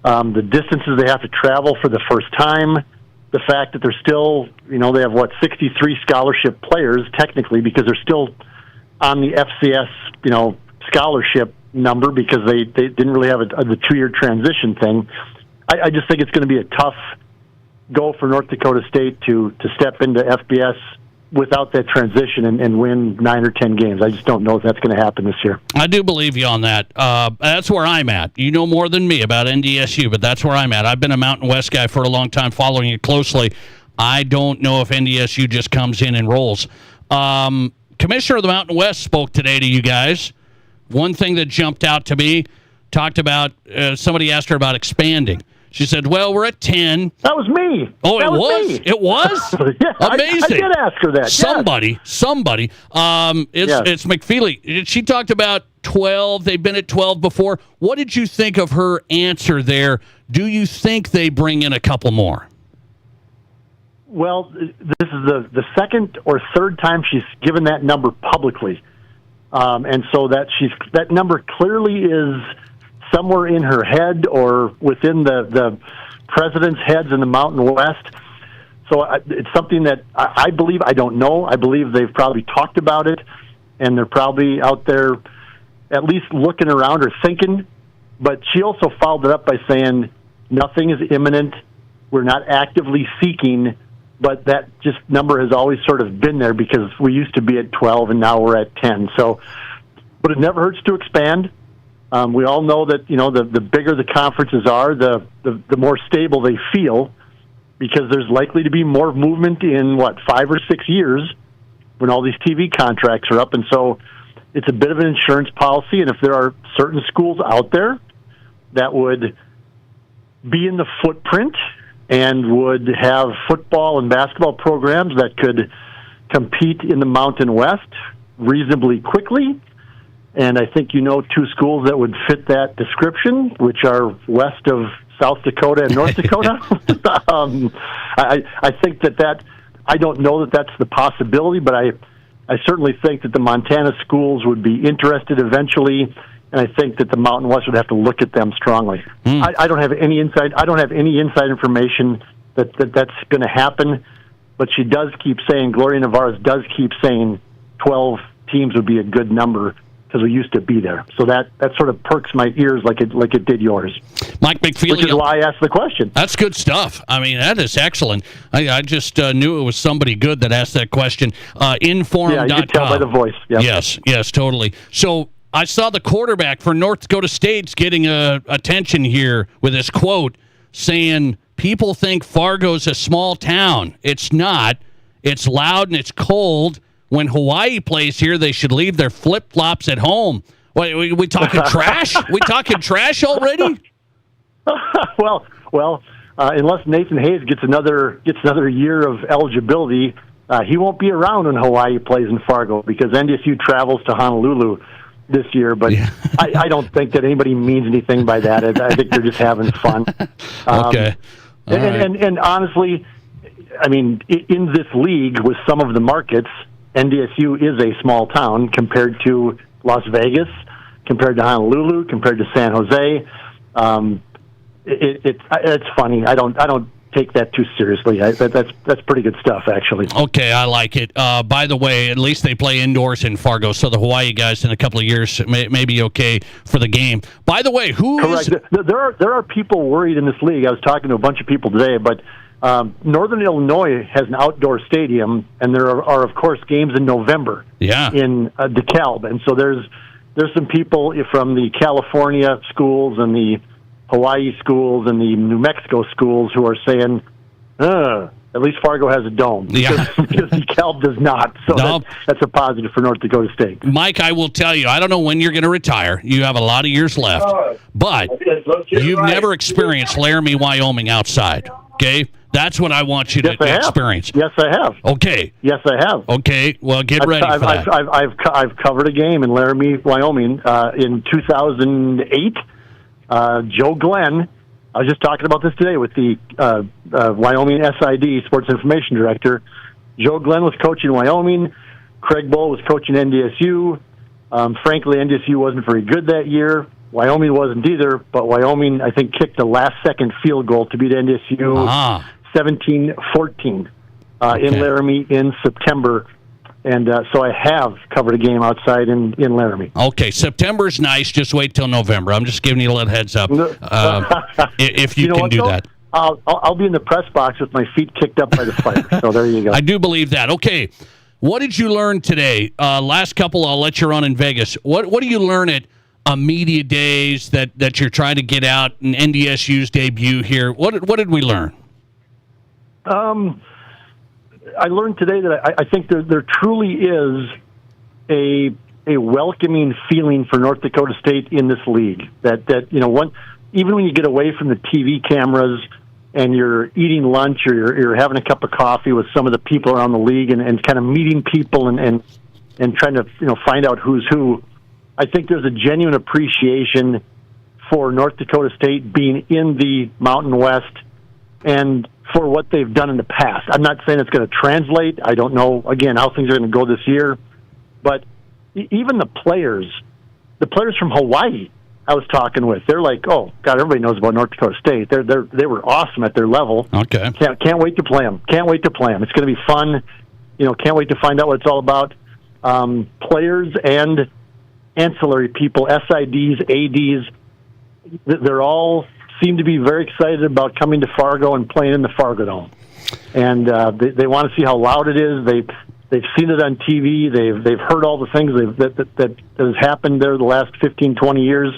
the distances they have to travel for the first time, the fact that they're still, they have 63 scholarship players technically, because they're still on the FCS, scholarship number, because they didn't really have the 2-year transition thing. I just think it's going to be a tough go for North Dakota State to step into FBS without that transition and win 9 or 10 games. I just don't know if that's going to happen this year. I do believe you on that. That's where I'm at. You know more than me about NDSU, but that's where I'm at. I've been a Mountain West guy for a long time, following it closely. I don't know if NDSU just comes in and rolls. Commissioner of the Mountain West spoke today to you guys. One thing that jumped out to me, talked about, somebody asked her about expanding. She said, well, we're at 10. That was me. Oh, that it was? Me. It was? Yeah, amazing. I did ask her that. Somebody. Yes. It's McFeely. She talked about 12. They've been at 12 before. What did you think of her answer there? Do you think they bring in a couple more? Well, this is the second or third time she's given that number publicly. And so that number clearly is somewhere in her head or within the president's heads in the Mountain West. So it's something that I believe, I don't know, I believe they've probably talked about it, and they're probably out there at least looking around or thinking. But she also followed it up by saying, nothing is imminent, we're not actively seeking, but that just number has always sort of been there, because we used to be at 12 and now we're at 10. So, but it never hurts to expand. We all know that, the bigger the conferences are, the more stable they feel, because there's likely to be more movement in, 5 or 6 years when all these TV contracts are up. And so it's a bit of an insurance policy. And if there are certain schools out there that would be in the footprint and would have football and basketball programs that could compete in the Mountain West reasonably quickly. And I think you know two schools that would fit that description, which are west of South Dakota and North Dakota. I think that I don't know that that's the possibility, but I certainly think that the Montana schools would be interested eventually, and I think that the Mountain West would have to look at them strongly. I don't have any inside. I don't have any inside information that's going to happen. But she does keep saying, Gloria Navarez does keep saying 12 teams would be a good number because we used to be there. So that sort of perks my ears like it did yours. Mike McFeely. Which is why I asked the question. That's good stuff. I mean, that is excellent. I just knew it was somebody good that asked that question. Inforum.com. Yeah, you can tell by the voice. Yep. Yes, totally. So I saw the quarterback for North Dakota State's getting attention here with this quote saying, people think Fargo's a small town. It's not. It's loud and it's cold. When Hawaii plays here, they should leave their flip-flops at home. Wait, we talking trash? We talking trash already? Well, unless Nathan Hayes gets another year of eligibility, he won't be around when Hawaii plays in Fargo because NDSU travels to Honolulu this year. But yeah. I don't think that anybody means anything by that. I think they're just having fun. Okay. And honestly, I mean, in this league with some of the markets, NDSU is a small town compared to Las Vegas, compared to Honolulu, compared to San Jose. It's funny. I don't take that too seriously. That's pretty good stuff, actually. Okay, I like it. By the way, at least they play indoors in Fargo, so the Hawaii guys in a couple of years may be okay for the game. By the way, Correct. There are people worried in this league. I was talking to a bunch of people today, but Northern Illinois has an outdoor stadium, and there are of course, games in November in DeKalb. And so there's some people from the California schools and the Hawaii schools and the New Mexico schools who are saying, at least Fargo has a dome. Because DeKalb does not. So that's a positive for North Dakota State. Mike, I will tell you, I don't know when you're going to retire. You have a lot of years left. But you've never experienced Laramie, Wyoming outside. Okay? That's what I want you to experience. Yes, I have. Okay. Yes, I have. Okay. Well, get ready for that. I've covered a game in Laramie, Wyoming in 2008. Joe Glenn, I was just talking about this today with the Wyoming SID, Sports Information Director. Joe Glenn was coaching Wyoming. Craig Bull was coaching NDSU. Frankly, NDSU wasn't very good that year. Wyoming wasn't either, but Wyoming, I think, kicked the last-second field goal to beat NDSU 17-14 in Laramie in September. And so I have covered a game outside in Laramie. Okay, September's nice. Just wait till November. I'm just giving you a little heads up if you can do that. I'll be in the press box with my feet kicked up by the fire. So there you go. I do believe that. Okay, what did you learn today? Last couple, I'll let you run in Vegas. What do you learn at media days that you're trying to get out in NDSU's debut here? What did we learn? I learned today that I think there truly is a welcoming feeling for North Dakota State in this league. That even when you get away from the TV cameras and you're eating lunch or you're having a cup of coffee with some of the people around the league and kind of meeting people and trying to find out who's who, I think there's a genuine appreciation for North Dakota State being in the Mountain West and for what they've done in the past. I'm not saying it's going to translate. I don't know, again, how things are going to go this year. But even the players from Hawaii I was talking with, they're like, oh, God, everybody knows about North Dakota State. They were awesome at their level. Okay. Can't wait to play them. Can't wait to play them. It's going to be fun. Can't wait to find out what it's all about. Players and ancillary people, SIDs, ADs, they're all seem to be very excited about coming to Fargo and playing in the Fargo Dome. And they want to see how loud it is. They've seen it on TV. They've heard all the things that has happened there the last 15, 20 years.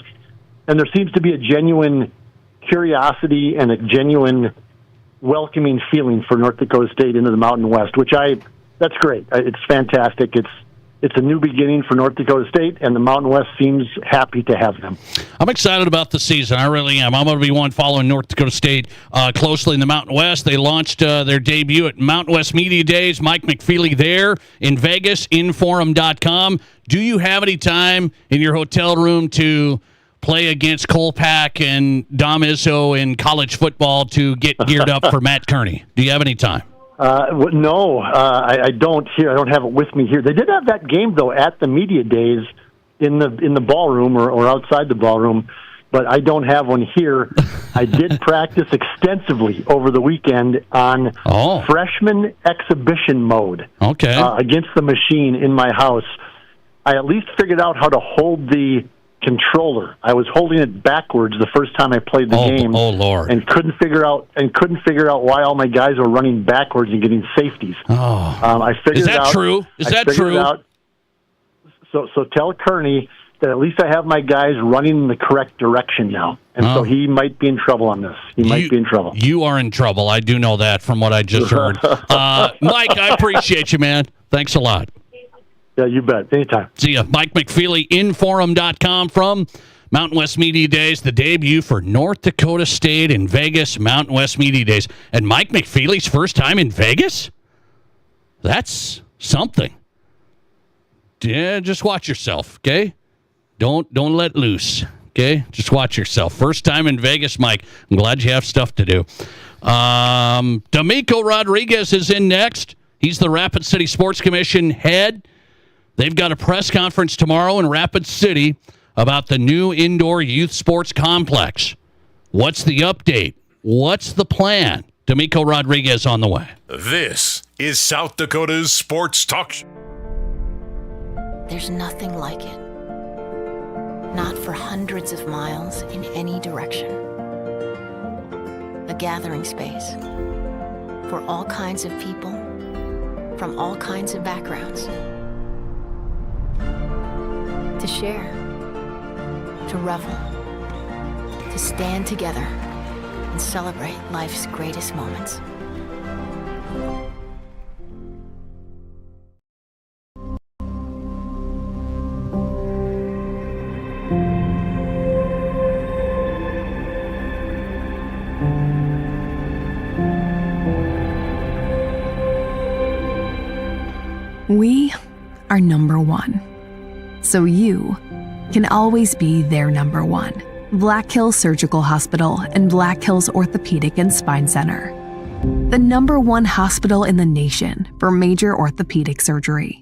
And there seems to be a genuine curiosity and a genuine welcoming feeling for North Dakota State into the Mountain West, that's great. It's fantastic. It's a new beginning for North Dakota State, and the Mountain West seems happy to have them. I'm excited about the season. I really am. I'm going to be one following North Dakota State closely in the Mountain West. They launched their debut at Mountain West Media Days. Mike McFeely there in Vegas, Inforum.com. Do you have any time in your hotel room to play against Kolpak and Dom Izzo in college football to get geared up for Matt Kearney? Do you have any time? No, I don't here. I don't have it with me here. They did have that game though at the media days in the ballroom or outside the ballroom, but I don't have one here. I did practice extensively over the weekend on freshman exhibition mode. Okay, against the machine in my house. I at least figured out how to hold the controller. I was holding it backwards the first time I played the game. Oh Lord! And couldn't figure out why all my guys were running backwards and getting safeties. I figured Is that out, true? Is that true? So tell Kearney that at least I have my guys running in the correct direction now, and so he might be in trouble on this. He might be in trouble. You are in trouble. I do know that from what I just heard. Mike, I appreciate you, man. Thanks a lot. Yeah, you bet. Anytime. See ya. Mike McFeely, Inforum.com from Mountain West Media Days, the debut for North Dakota State in Vegas, Mountain West Media Days. And Mike McFeely's first time in Vegas? That's something. Yeah, just watch yourself, okay? Don't let loose, okay? Just watch yourself. First time in Vegas, Mike. I'm glad you have stuff to do. Domico Rodriguez is in next. He's the Rapid City Sports Commission head. They've got a press conference tomorrow in Rapid City about the new indoor youth sports complex. What's the update? What's the plan? Domico Rodriguez on the way. This is South Dakota's Sports Talk Show. There's nothing like it. Not for hundreds of miles in any direction. A gathering space for all kinds of people from all kinds of backgrounds. To share, to revel, to stand together and celebrate life's greatest moments. We are number one. So you can always be their number one. Black Hills Surgical Hospital and Black Hills Orthopedic and Spine Center. The number one hospital in the nation for major orthopedic surgery.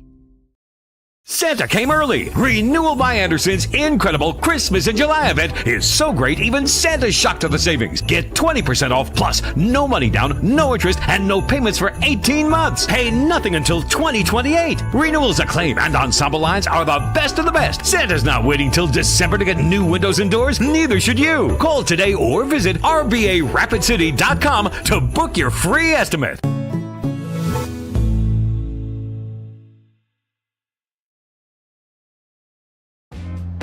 Santa came early. Renewal by Anderson's incredible Christmas in July event is so great, even Santa's shocked to the savings. Get 20% off plus no money down, no interest, and no payments for 18 months. Pay nothing until 2028. Renewals Acclaim and Ensemble lines are the best of the best. Santa's not waiting till December to get new windows and doors. Neither should you. Call today or visit RBARapidCity.com to book your free estimate.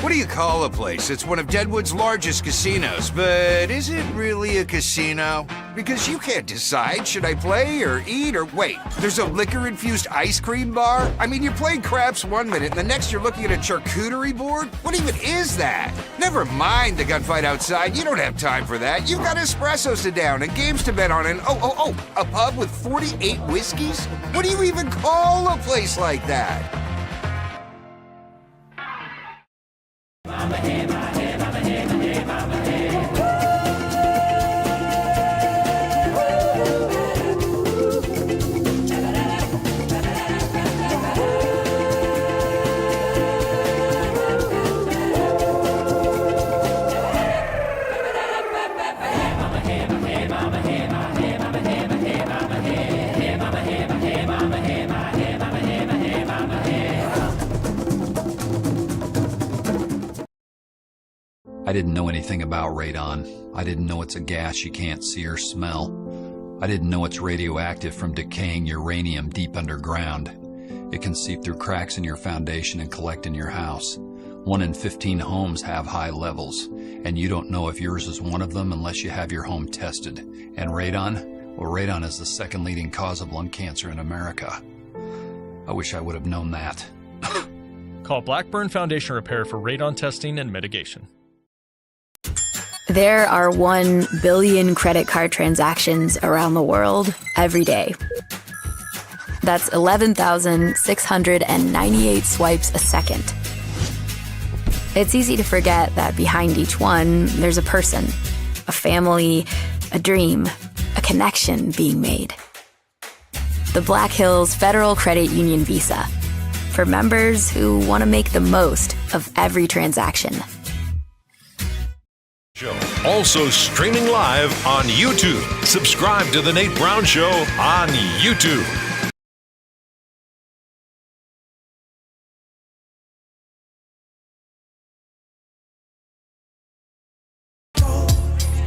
What do you call a place that's one of Deadwood's largest casinos, but is it really a casino? Because you can't decide, should I play or eat or wait, there's a liquor-infused ice cream bar? I mean, you're playing craps one minute and the next you're looking at a charcuterie board? What even is that? Never mind the gunfight outside, you don't have time for that. You've got espressos to down and games to bet on and a pub with 48 whiskeys? What do you even call a place like that? I didn't know anything about radon. I didn't know it's a gas you can't see or smell. I didn't know it's radioactive from decaying uranium deep underground. It can seep through cracks in your foundation and collect in your house. 1 in 15 homes have high levels, and you don't know if yours is one of them unless you have your home tested. And radon? Well, radon is the second leading cause of lung cancer in America. I wish I would have known that. Call Blackburn Foundation Repair for radon testing and mitigation. There are 1 billion credit card transactions around the world every day. That's 11,698 swipes a second. It's easy to forget that behind each one, there's a person, a family, a dream, a connection being made. The Black Hills Federal Credit Union Visa, for members who want to make the most of every transaction. Show. Also streaming live on YouTube. Subscribe to The Nate Brown Show on YouTube.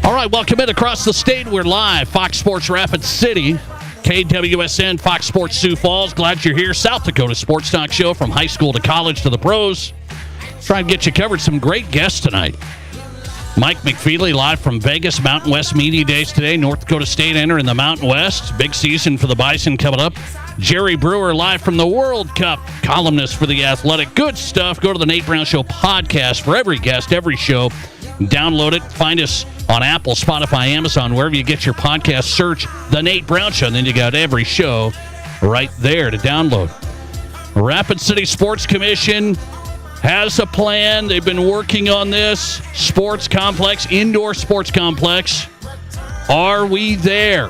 All right, welcome in across the state. We're live. Fox Sports Rapid City, KWSN, Fox Sports Sioux Falls. Glad you're here. South Dakota Sports Talk Show from high school to college to the pros. Let's try and get you covered. Some great guests tonight. Mike McFeely live from Vegas, Mountain West Media Days today. North Dakota State entering the Mountain West. Big season for the Bison coming up. Jerry Brewer live from the World Cup. Columnist for The Athletic. Good stuff. Go to the Nate Brown Show podcast for every guest, every show. Download it. Find us on Apple, Spotify, Amazon, wherever you get your podcast. Search The Nate Brown Show, and then you got every show right there to download. Rapid City Sports Commission has a plan. They've been working on this sports complex, indoor sports complex. Are we there?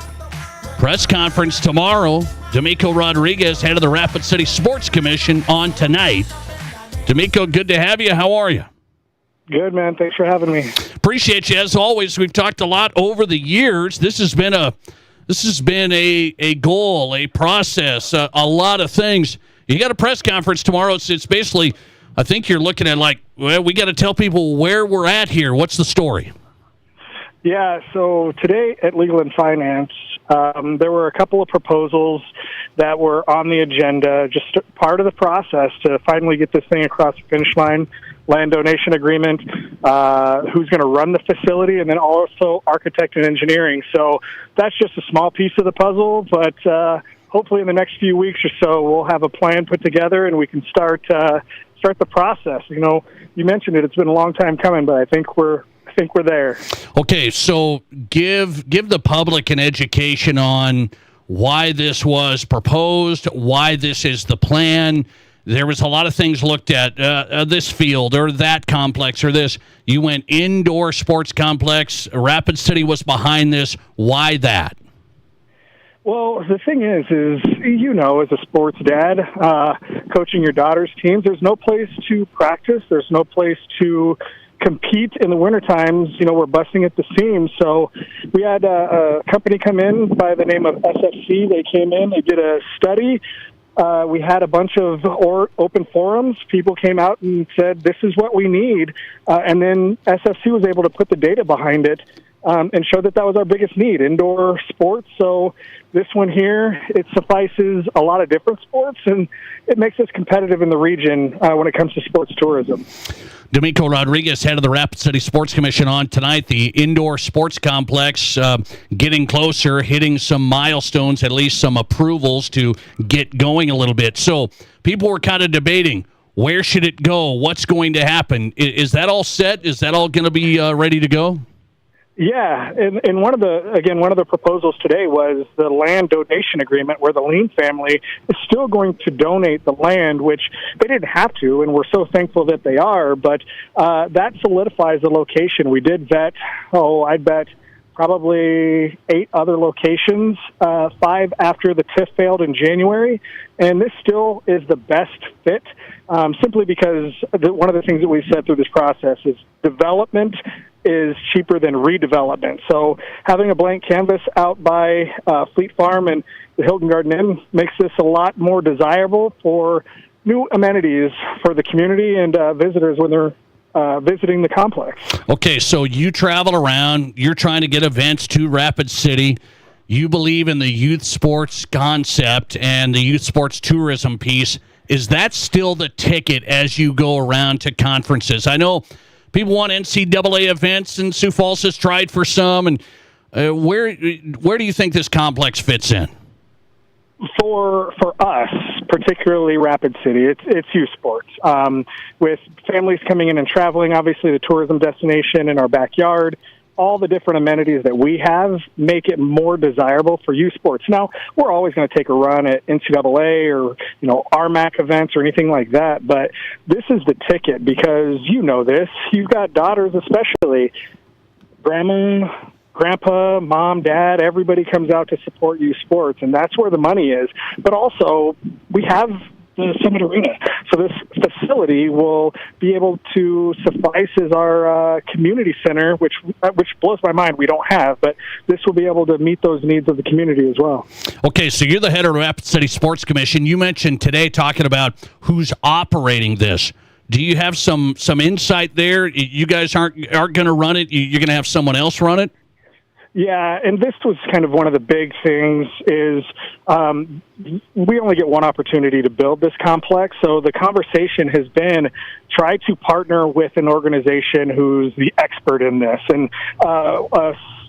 Press conference tomorrow. Domico Rodriguez, head of the Rapid City Sports Commission, on tonight. Domico, good to have you. How are you? Good, man. Thanks for having me. Appreciate you. As always, we've talked a lot over the years. This has been a goal, a process, a lot of things. You got a press conference tomorrow. It's basically, I think you're looking at we got to tell people where we're at here. What's the story? Yeah, so today at Legal and Finance, there were a couple of proposals that were on the agenda, just part of the process to finally get this thing across the finish line. Land donation agreement, who's going to run the facility, and then also architect and engineering. So that's just a small piece of the puzzle, but hopefully in the next few weeks or so, we'll have a plan put together and we can start the process. You know, you mentioned it; it's been a long time coming, but I think we're there. Okay, so give the public an education on why this was proposed, why this is the plan. There was a lot of things looked at, this field or that complex or this. You went indoor sports complex. Rapid City was behind this. Why that? Well, the thing is, you know, as a sports dad, coaching your daughter's teams, there's no place to practice. There's no place to compete in the winter times. You know, we're busting at the seams. So we had a company come in by the name of SFC. They came in, they did a study. We had a bunch of open forums. People came out and said, this is what we need. And then SFC was able to put the data behind it and show that was our biggest need, indoor sports. So this one here, it suffices a lot of different sports, and it makes us competitive in the region when it comes to sports tourism. Domico Rodriguez, head of the Rapid City Sports Commission, on tonight. The indoor sports complex getting closer, hitting some milestones, at least some approvals to get going a little bit. So people were kind of debating, where should it go? What's going to happen? Is that all set? Is that all going to be ready to go? Yeah, and one of the proposals today was the land donation agreement, where the Lean family is still going to donate the land, which they didn't have to, and we're so thankful that they are, but that solidifies the location. We did vet, I'd bet probably 8 other locations, 5 after the TIF failed in January, and this still is the best fit, simply because one of the things that we've said through this process is development is cheaper than redevelopment. So having a blank canvas out by Fleet Farm and the Hilton Garden Inn makes this a lot more desirable for new amenities for the community and visitors when they're visiting the complex. Okay, so you travel around, you're trying to get events to Rapid City. You believe in the youth sports concept and the youth sports tourism piece. Is that still the ticket as you go around to conferences? I know people want NCAA events, and Sioux Falls has tried for some. And where do you think this complex fits in? For us particularly Rapid City. It's youth sports. With families coming in and traveling, obviously the tourism destination in our backyard, all the different amenities that we have make it more desirable for youth sports. Now, we're always going to take a run at NCAA or, RMAC events or anything like that, but this is the ticket because this. You've got daughters especially. Grandma, Grandpa, Mom, Dad, everybody comes out to support youth sports, and that's where the money is. But also, we have the Summit Arena. So this facility will be able to suffice as our community center, which blows my mind we don't have, but this will be able to meet those needs of the community as well. Okay, so you're the head of the Rapid City Sports Commission. You mentioned today talking about who's operating this. Do you have some insight there? You guys aren't going to run it? You're going to have someone else run it? Yeah, and this was kind of one of the big things is we only get one opportunity to build this complex. So the conversation has been try to partner with an organization who's the expert in this. And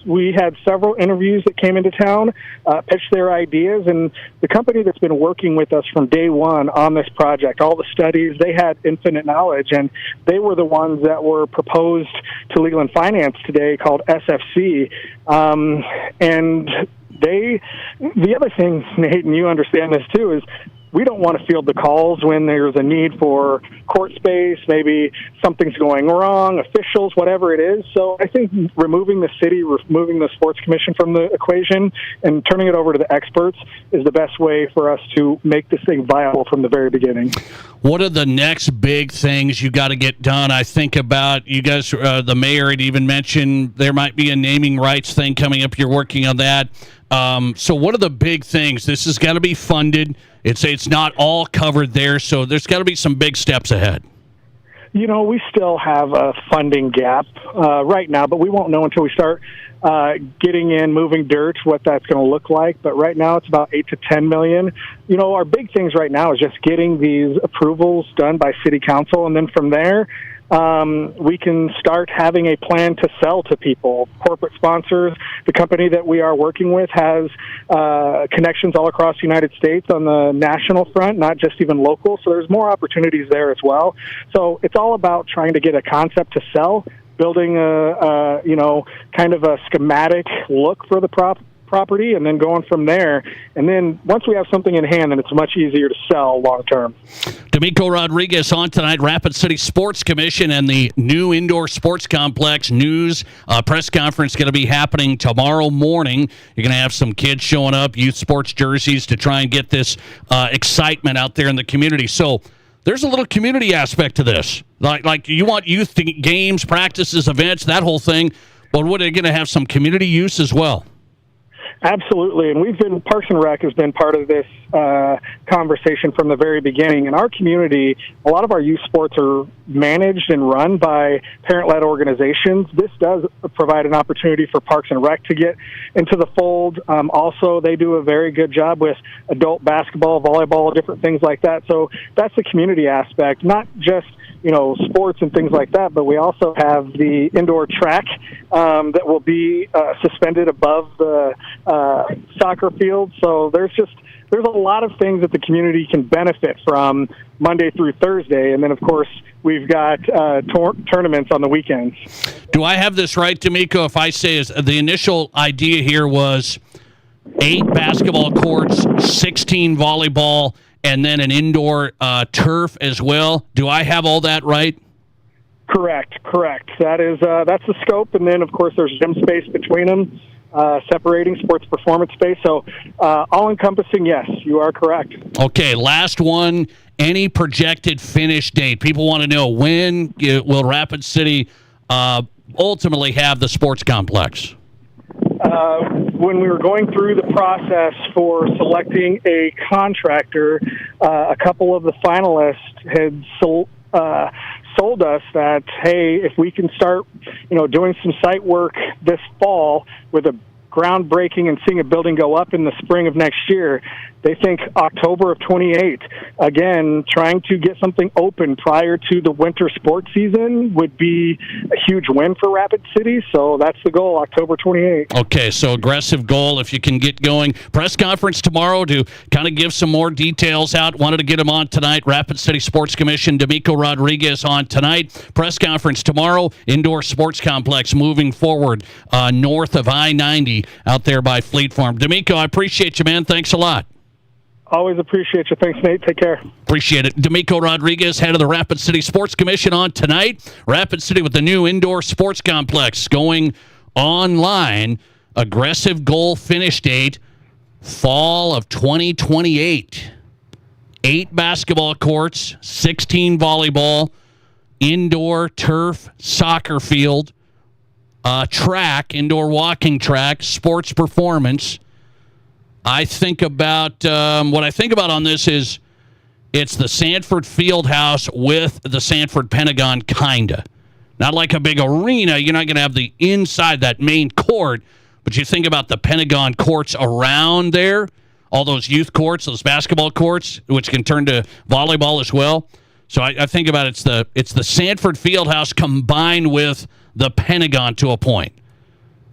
we had several interviews that came into town, pitched their ideas, and the company that's been working with us from day one on this project, all the studies, they had infinite knowledge, and they were the ones that were proposed to Legal and Finance today called SFC. And the other thing, Nate, and you understand this too, is we don't want to field the calls when there's a need for court space, maybe something's going wrong, officials, whatever it is. So I think removing the city, removing the sports commission from the equation and turning it over to the experts is the best way for us to make this thing viable from the very beginning. What are the next big things you got to get done? I think about you guys, the mayor had even mentioned there might be a naming rights thing coming up. You're working on that. So what are the big things? This has got to be funded. It's not all covered there, so there's got to be some big steps ahead. We still have a funding gap right now, but we won't know until we start getting in, moving dirt, what that's going to look like. But right now it's about $8 to $10 million. Our big things right now is just getting these approvals done by City Council, and then from there, we can start having a plan to sell to people, corporate sponsors. The company that we are working with has connections all across the United States on the national front, not just even local. So there's more opportunities there as well. So it's all about trying to get a concept to sell, building kind of a schematic look for the property, and then going from there. And then once we have something in hand, then it's much easier to sell long term. Domico Rodriguez on tonight, Rapid City Sports Commission and the new indoor sports complex news press conference going to be happening tomorrow morning. You're going to have some kids showing up, youth sports jerseys to try and get this excitement out there in the community. So there's a little community aspect to this. Like you want youth games, practices, events, that whole thing, but what are they going to have some community use as well? Absolutely, and Parks and Rec has been part of this conversation from the very beginning. In our community, a lot of our youth sports are managed and run by parent-led organizations. This does provide an opportunity for Parks and Rec to get into the fold. Also, they do a very good job with adult basketball, volleyball, different things like that. So that's the community aspect, not just sports and things like that, but we also have the indoor track that will be suspended above the soccer field. So there's a lot of things that the community can benefit from Monday through Thursday. And then, of course, we've got tournaments on the weekends. Do I have this right, Domico, if I say the initial idea here was 8 basketball courts, 16 volleyball, and then an indoor turf as well? Do I have all that right? Correct. That's the scope, and then, of course, there's gym space between them, separating sports performance space. So all-encompassing, yes, you are correct. Okay, last one. Any projected finish date? People want to know when will Rapid City ultimately have the sports complex? When we were going through the process for selecting a contractor, a couple of the finalists had sold us that, hey, if we can start, doing some site work this fall with a groundbreaking and seeing a building go up in the spring of next year. They think October of 28. Again, trying to get something open prior to the winter sports season would be a huge win for Rapid City. So that's the goal, October 28. Okay, so aggressive goal if you can get going. Press conference tomorrow to kind of give some more details out. Wanted to get him on tonight. Rapid City Sports Commission, Domico Rodriguez on tonight. Press conference tomorrow. Indoor sports complex moving forward north of I-90 out there by Fleet Farm. Domico, I appreciate you, man. Thanks a lot. Always appreciate you. Thanks, Nate. Take care. Appreciate it. Domico Rodriguez, head of the Rapid City Sports Commission on tonight. Rapid City with the new indoor sports complex going online. Aggressive goal finish date, fall of 2028. 8 basketball courts, 16 volleyball, indoor turf, soccer field, track, indoor walking track, sports performance. I think about what I think about on this is it's the Sanford Fieldhouse with the Sanford Pentagon, kinda. Not like a big arena. You're not going to have the inside, that main court, but you think about the Pentagon courts around there, all those youth courts, those basketball courts, which can turn to volleyball as well. So I think about it's the Sanford Fieldhouse combined with the Pentagon to a point.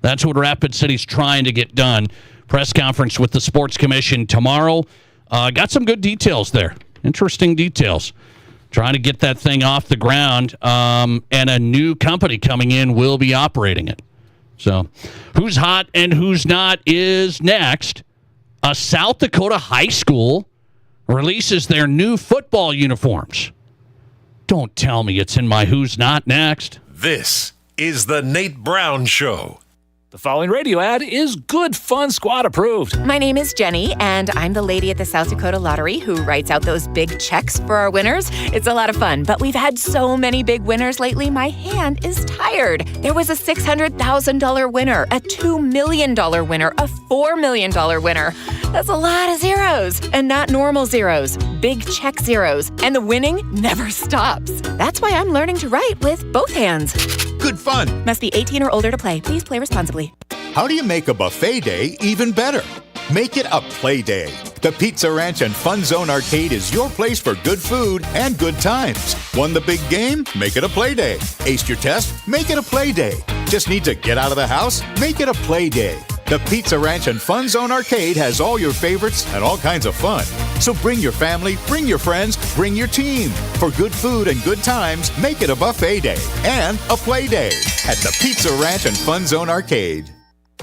That's what Rapid City's trying to get done. Press conference with the Sports Commission tomorrow. Got some good details there. Interesting details. Trying to get that thing off the ground, and a new company coming in will be operating it. So who's hot and who's not is next. A South Dakota high school releases their new football uniforms. Don't tell me it's in my Who's Not next. This is the Nate Brown Show. The following radio ad is Good Fun Squad approved. My name is Jenny, and I'm the lady at the South Dakota Lottery who writes out those big checks for our winners. It's a lot of fun, but we've had so many big winners lately, my hand is tired. There was a $600,000 winner, a $2 million winner, a $4 million winner. That's a lot of zeros, and not normal zeros, big check zeros, and the winning never stops. That's why I'm learning to write with both hands. Good fun. Must be 18 or older to play. Please play responsibly. How do you make a buffet day even better? Make it a play day. The Pizza Ranch and Fun Zone Arcade is your place for good food and good times. Won the big game? Make it a play day. Aced your test? Make it a play day. Just need to get out of the house? Make it a play day. The Pizza Ranch and Fun Zone Arcade has all your favorites and all kinds of fun. So bring your family, bring your friends, bring your team. For good food and good times, make it a buffet day and a play day at the Pizza Ranch and Fun Zone Arcade.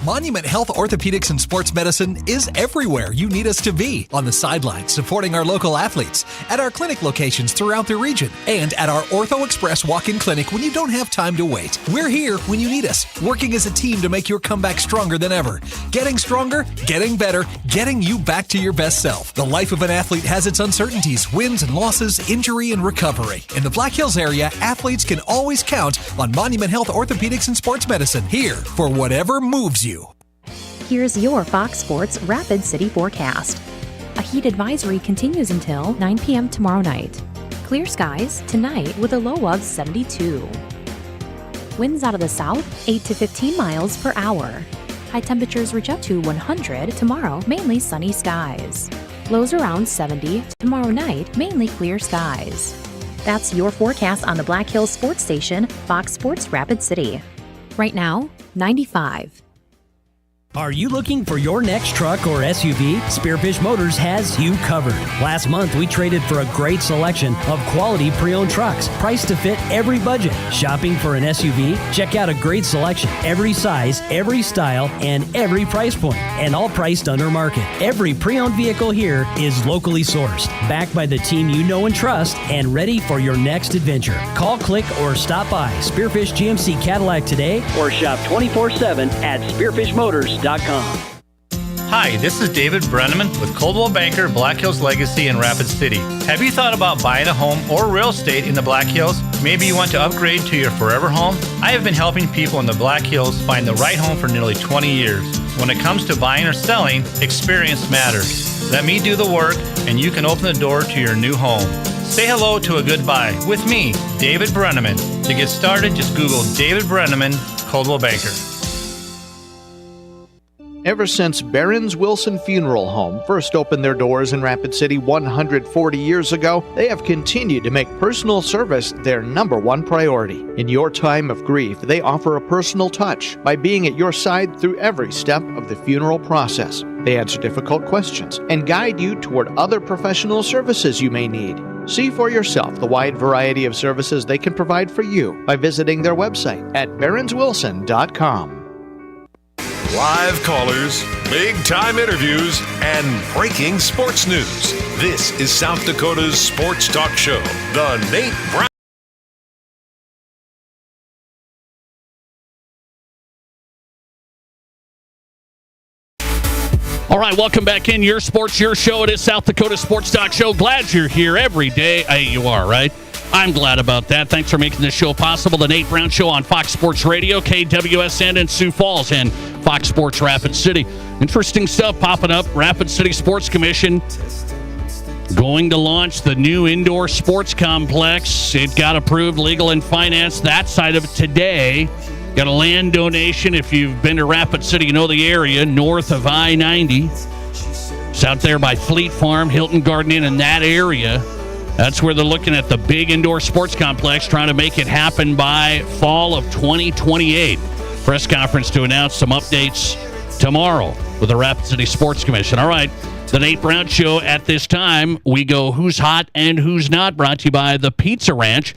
Monument Health Orthopedics and Sports Medicine is everywhere you need us to be. On the sidelines, supporting our local athletes, at our clinic locations throughout the region, and at our Ortho Express walk-in clinic when you don't have time to wait. We're here when you need us, working as a team to make your comeback stronger than ever. Getting stronger, getting better, getting you back to your best self. The life of an athlete has its uncertainties, wins and losses, injury and recovery. In the Black Hills area, athletes can always count on Monument Health Orthopedics and Sports Medicine, here for whatever moves you. Here's your Fox Sports Rapid City forecast. A heat advisory continues until 9 p.m. tomorrow night. Clear skies tonight with a low of 72. Winds out of the south, 8 to 15 miles per hour. High temperatures reach up to 100 tomorrow, mainly sunny skies. Lows around 70 tomorrow night, mainly clear skies. That's your forecast on the Black Hills Sports Station, Fox Sports Rapid City. Right now, 95. Are you looking for your next truck or SUV? Spearfish Motors has you covered. Last month, we traded for a great selection of quality pre-owned trucks, priced to fit every budget. Shopping for an SUV? Check out a great selection, every size, every style, and every price point, and all priced under market. Every pre-owned vehicle here is locally sourced, backed by the team you know and trust, and ready for your next adventure. Call, click, or stop by Spearfish GMC Cadillac today, or shop 24/7 at spearfishmotors.com. Hi, this is David Brenneman with Coldwell Banker, Black Hills Legacy in Rapid City. Have you thought about buying a home or real estate in the Black Hills? Maybe you want to upgrade to your forever home? I have been helping people in the Black Hills find the right home for nearly 20 years. When it comes to buying or selling, experience matters. Let me do the work, and you can open the door to your new home. Say hello to a good buy with me, David Brenneman. To get started, just Google David Brenneman, Coldwell Banker. Ever since Barron's Wilson Funeral Home first opened their doors in Rapid City 140 years ago, they have continued to make personal service their number one priority. In your time of grief, they offer a personal touch by being at your side through every step of the funeral process. They answer difficult questions and guide you toward other professional services you may need. See for yourself the wide variety of services they can provide for you by visiting their website at barronswilson.com. Live callers, big-time interviews, and breaking sports news. This is South Dakota's sports talk show, The Nate Brown. All right, welcome back in. Your sports, your show. It is South Dakota Sports Talk Show. Glad you're here every day. Hey, you are, right? I'm glad about that. Thanks for making this show possible. The Nate Brown Show on Fox Sports Radio, KWSN in Sioux Falls, and Fox Sports Rapid City. Interesting stuff popping up. Rapid City Sports Commission going to launch the new indoor sports complex. It got approved, legal and finance, that side of it today. Got a land donation. If you've been to Rapid City, you know the area, north of I-90. It's out there by Fleet Farm, Hilton Garden Inn, in that area. That's where they're looking at the big indoor sports complex, trying to make it happen by fall of 2028. Press conference to announce some updates tomorrow with the Rapid City Sports Commission. All right, the Nate Brown Show at this time. We go Who's Hot and Who's Not, brought to you by the Pizza Ranch.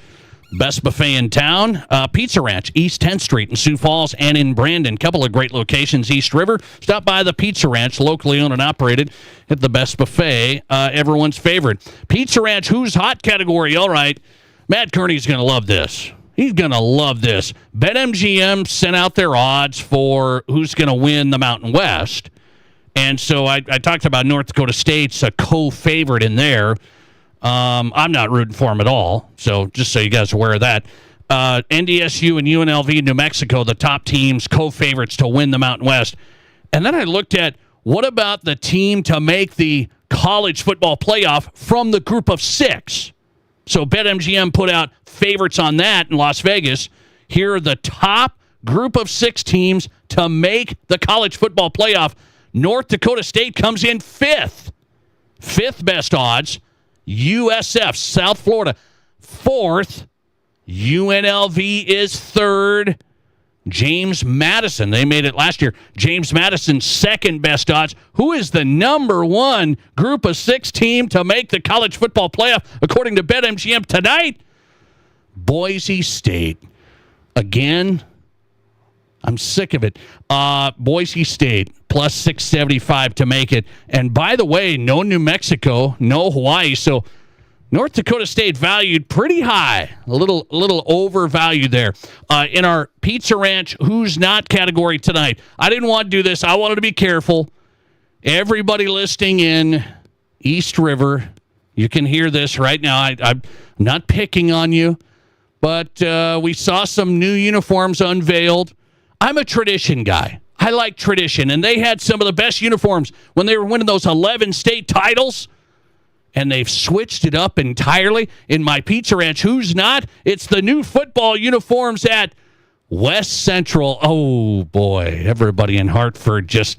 Best buffet in town, Pizza Ranch, East 10th Street in Sioux Falls and in Brandon. Couple of great locations, East River. Stop by the Pizza Ranch, locally owned and operated. At the best buffet, everyone's favorite. Pizza Ranch, Who's Hot category. All right, Matt Kearney's going to love this. He's going to love this. BetMGM sent out their odds for who's going to win the Mountain West. And so I talked about North Dakota State's a co-favorite in there. I'm not rooting for them at all, so just so you guys are aware of that. NDSU and UNLV, New Mexico, the top teams, co-favorites to win the Mountain West. And then I looked at, what about the team to make the college football playoff from the group of 6? So BetMGM put out favorites on that in Las Vegas. Here are the top group of 6 teams to make the college football playoff. North Dakota State comes in 5th. 5th best odds. USF, South Florida, 4th. UNLV is 3rd. James Madison, they made it last year. James Madison, 2nd best odds. Who is the number 1 group of 6 team to make the college football playoff, according to BetMGM tonight? Boise State. Again, I'm sick of it. Boise State, plus 675 to make it. And by the way, no New Mexico, no Hawaii. So North Dakota State valued pretty high, a little overvalued there. In our Pizza Ranch Who's Not category tonight, I didn't want to do this. I wanted to be careful. Everybody listening in East River, you can hear this right now. I'm not picking on you, but we saw some new uniforms unveiled. I'm a tradition guy. I like tradition, and they had some of the best uniforms when they were winning those 11 state titles, and they've switched it up entirely. In my Pizza Ranch Who's Not, it's the new football uniforms at West Central. Oh, boy, everybody in Hartford just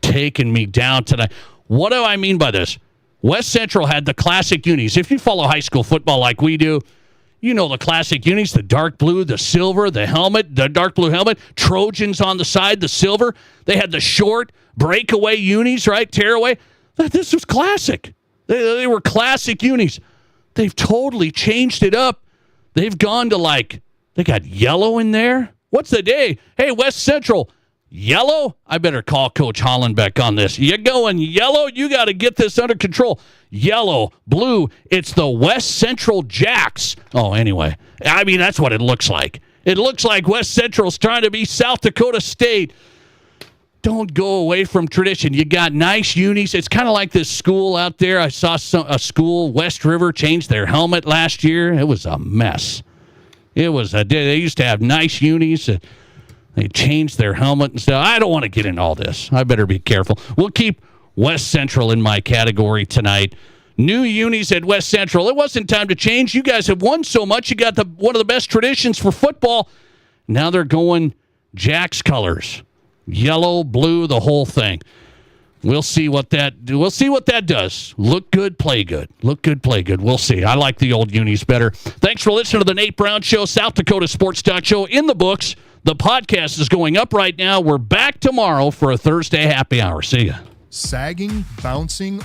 taking me down tonight. What do I mean by this? West Central had the classic unis. If you follow high school football like we do, you know the classic unis, the dark blue, the silver, the helmet, the dark blue helmet, Trojans on the side, the silver. They had the short breakaway unis, right? Tearaway. This was classic. They were classic unis. They've totally changed it up. They've gone to they got yellow in there. What's the day? Hey, West Central, yellow? I better call Coach Hollenbeck on this. You going yellow? You got to get this under control. Yellow, blue, it's the West Central Jacks. Oh, anyway, I mean, that's what it looks like. It looks like West Central's trying to be South Dakota State. Don't go away from tradition. You got nice unis. It's kind of like this school out there. I saw a school, West River, changed their helmet last year. It was a mess. They used to have nice unis. They changed their helmet and stuff. I don't want to get into all this. I better be careful. We'll keep West Central in my category tonight. New unis at West Central. It wasn't time to change. You guys have won so much. You got one of the best traditions for football. Now they're going Jack's colors. Yellow, blue, the whole thing. We'll see what that does. Look good, play good. Look good, play good. We'll see. I like the old unis better. Thanks for listening to the Nate Brown Show, South Dakota Sports Talk Show. In the books. The podcast is going up right now. We're back tomorrow for a Thursday happy hour. See ya. Sagging, bouncing,